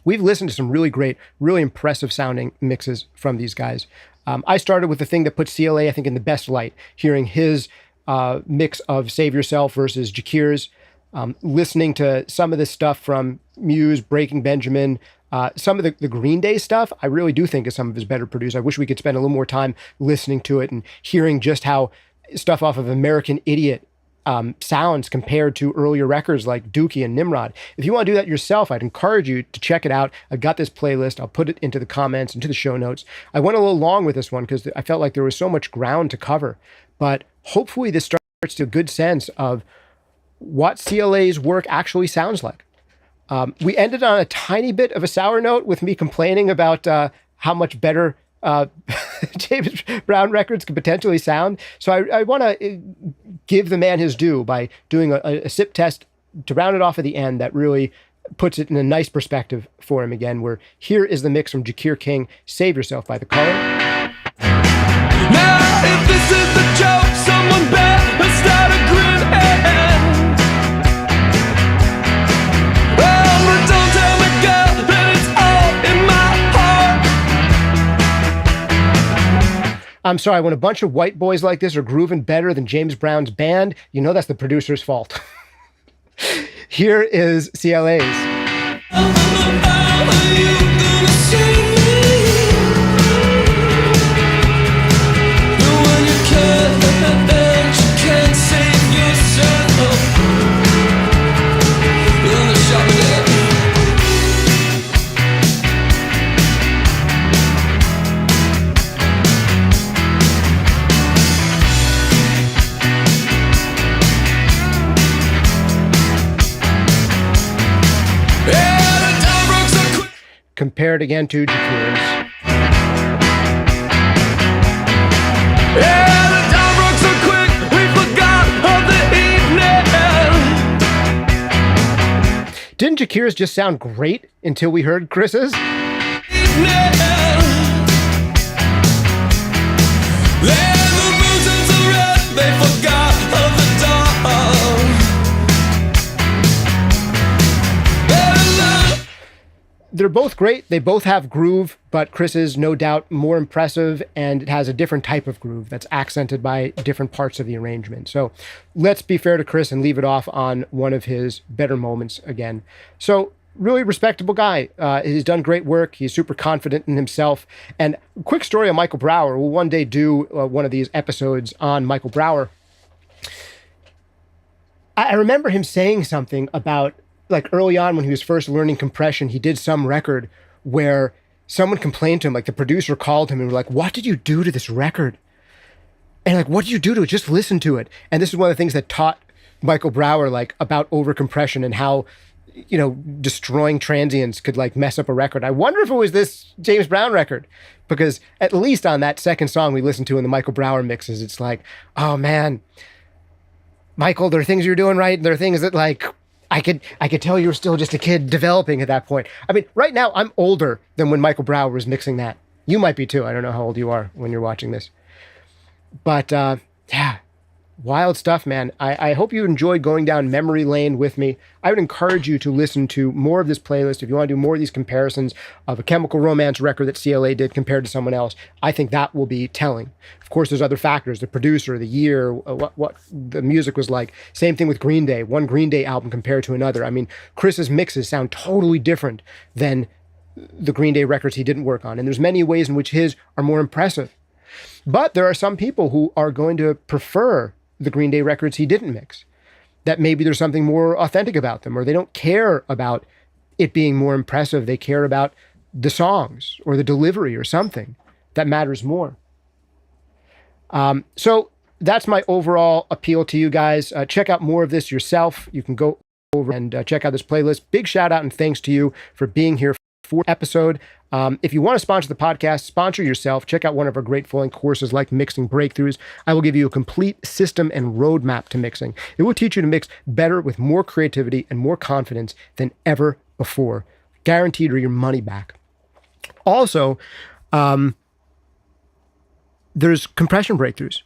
We've listened to some really great, really impressive sounding mixes from these guys. I started with the thing that puts CLA, I think, in the best light, hearing his mix of Save Yourself versus Jakir's, listening to some of this stuff from Muse, Breaking Benjamin, some of the Green Day stuff, I really do think is some of his better produced. I wish we could spend a little more time listening to it and hearing just how stuff off of American Idiot sounds compared to earlier records like Dookie and Nimrod. If you want to do that yourself, I'd encourage you to check it out. I've got this playlist. I'll put it into the comments, into the show notes. I went a little long with this one because I felt like there was so much ground to cover, but hopefully this starts to a good sense of what CLA's work actually sounds like. We ended on a tiny bit of a sour note with me complaining about how much better James Brown records could potentially sound. So I want to give the man his due by doing a sip test to round it off at the end that really puts it in a nice perspective for him again, where here is the mix from Jakir King, Save Yourself by The Color. Now, if this is the joke, someone better start a grin. Well, but don't tell me, girl, that it's all in my heart. I'm sorry, when a bunch of white boys like this are grooving better than James Brown's band, you know that's the producer's fault. Here is CLA's. Compared again to Jakir's. Yeah, the time broke so quick, we forgot Didn't Shakira's just sound great until we heard Chris's? They're both great. They both have groove, but Chris is no doubt more impressive, and it has a different type of groove that's accented by different parts of the arrangement. So let's be fair to Chris and leave it off on one of his better moments again. So really respectable guy. He's done great work. He's super confident in himself. And quick story on Michael Brower. We'll one day do one of these episodes on Michael Brower. I remember him saying something about, like, early on when he was first learning compression, he did some record where someone complained to him, like the producer called him and were like, what did you do to this record? And like, what did you do to it? Just listen to it. And this is one of the things that taught Michael Brower, like, about overcompression and how, you know, destroying transients could, like, mess up a record. I wonder if it was this James Brown record, because at least on that second song we listened to in the Michael Brower mixes, it's like, oh man, Michael, there are things you're doing right. And there are things that, like, I could tell you were still just a kid developing at that point. I mean, right now I'm older than when Michael Brower was mixing that. You might be too. I don't know how old you are when you're watching this. But yeah, wild stuff, man. I hope you enjoyed going down memory lane with me. I would encourage you to listen to more of this playlist. If you want to do more of these comparisons of a Chemical Romance record that CLA did compared to someone else, I think that will be telling. Of course, there's other factors, the producer, the year, what the music was like. Same thing with Green Day, one Green Day album compared to another. I mean, Chris's mixes sound totally different than the Green Day records he didn't work on. And there's many ways in which his are more impressive. But there are some people who are going to prefer the Green Day records he didn't mix, that maybe there's something more authentic about them, or they don't care about it being more impressive. They care about the songs or the delivery or something that matters more. So that's my overall appeal to you guys. Check out more of this yourself. You can go over and check out this playlist. Big shout out and thanks to you for being here for episode. If you want to sponsor the podcast, sponsor yourself. Check out one of our great full-length courses like Mixing Breakthroughs. I will give you a complete system and roadmap to mixing. It will teach you to mix better with more creativity and more confidence than ever before. Guaranteed, or your money back. Also, there's compression breakthroughs.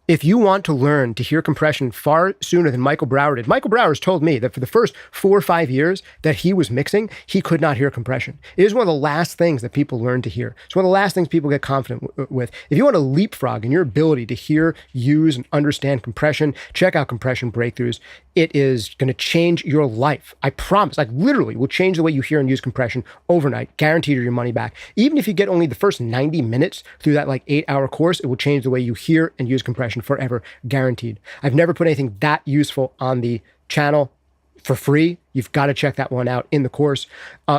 If you want to learn to hear compression far sooner than Michael Brower did, Michael Brower's told me that for the first 4 or 5 years that he was mixing, he could not hear compression. It is one of the last things that people learn to hear. It's one of the last things people get confident with. If you want to leapfrog in your ability to hear, use, and understand compression, check out Compression Breakthroughs. It is going to change your life. I promise. Like, literally will change the way you hear and use compression overnight. Guaranteed, or your money back. Even if you get only the first 90 minutes through that, like, 8-hour course, it will change the way you hear and use compression forever. Guaranteed. I've never put anything that useful on the channel for free. You've got to check that one out in the course.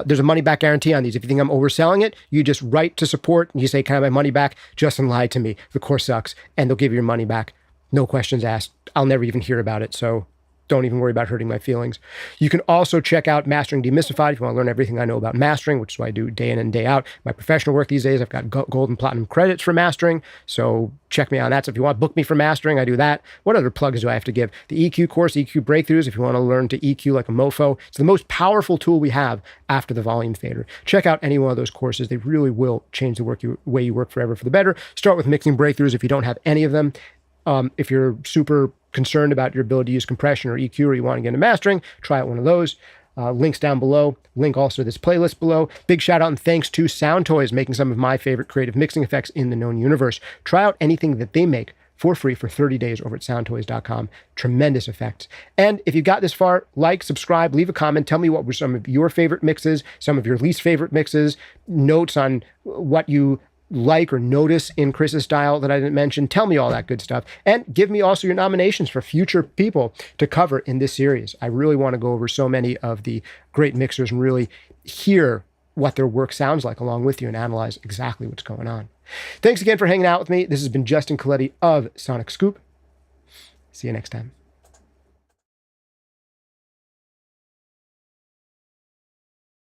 There's a money back guarantee on these. If you think I'm overselling it, you just write to support and you say, can I have my money back? Justin lied to me. The course sucks. And they'll give you your money back. No questions asked. I'll never even hear about it. So don't even worry about hurting my feelings. You can also check out Mastering Demystified if you want to learn everything I know about mastering, which is what I do day in and day out. My professional work these days, I've got gold and platinum credits for mastering, so check me out on that. So if you want to book me for mastering, I do that. What other plugs do I have to give? The EQ course, EQ Breakthroughs, if you want to learn to EQ like a mofo. It's the most powerful tool we have after the volume fader. Check out any one of those courses. They really will change the way you work forever for the better. Start with Mixing Breakthroughs if you don't have any of them. If you're super concerned about your ability to use compression or EQ, or you want to get into mastering, try out one of those. Links down below. Link also to this playlist below. Big shout out and thanks to Soundtoys, making some of my favorite creative mixing effects in the known universe. Try out anything that they make for free for 30 days over at soundtoys.com. Tremendous effects. And if you got this far, like, subscribe, leave a comment. Tell me what were some of your favorite mixes, some of your least favorite mixes, notes on what you like or notice in Chris's style that I didn't mention. Tell me all that good stuff. And give me also your nominations for future people to cover in this series. I really want to go over so many of the great mixers and really hear what their work sounds like along with you and analyze exactly what's going on. Thanks again for hanging out with me. This has been Justin Colletti of SonicScoop. See you next time.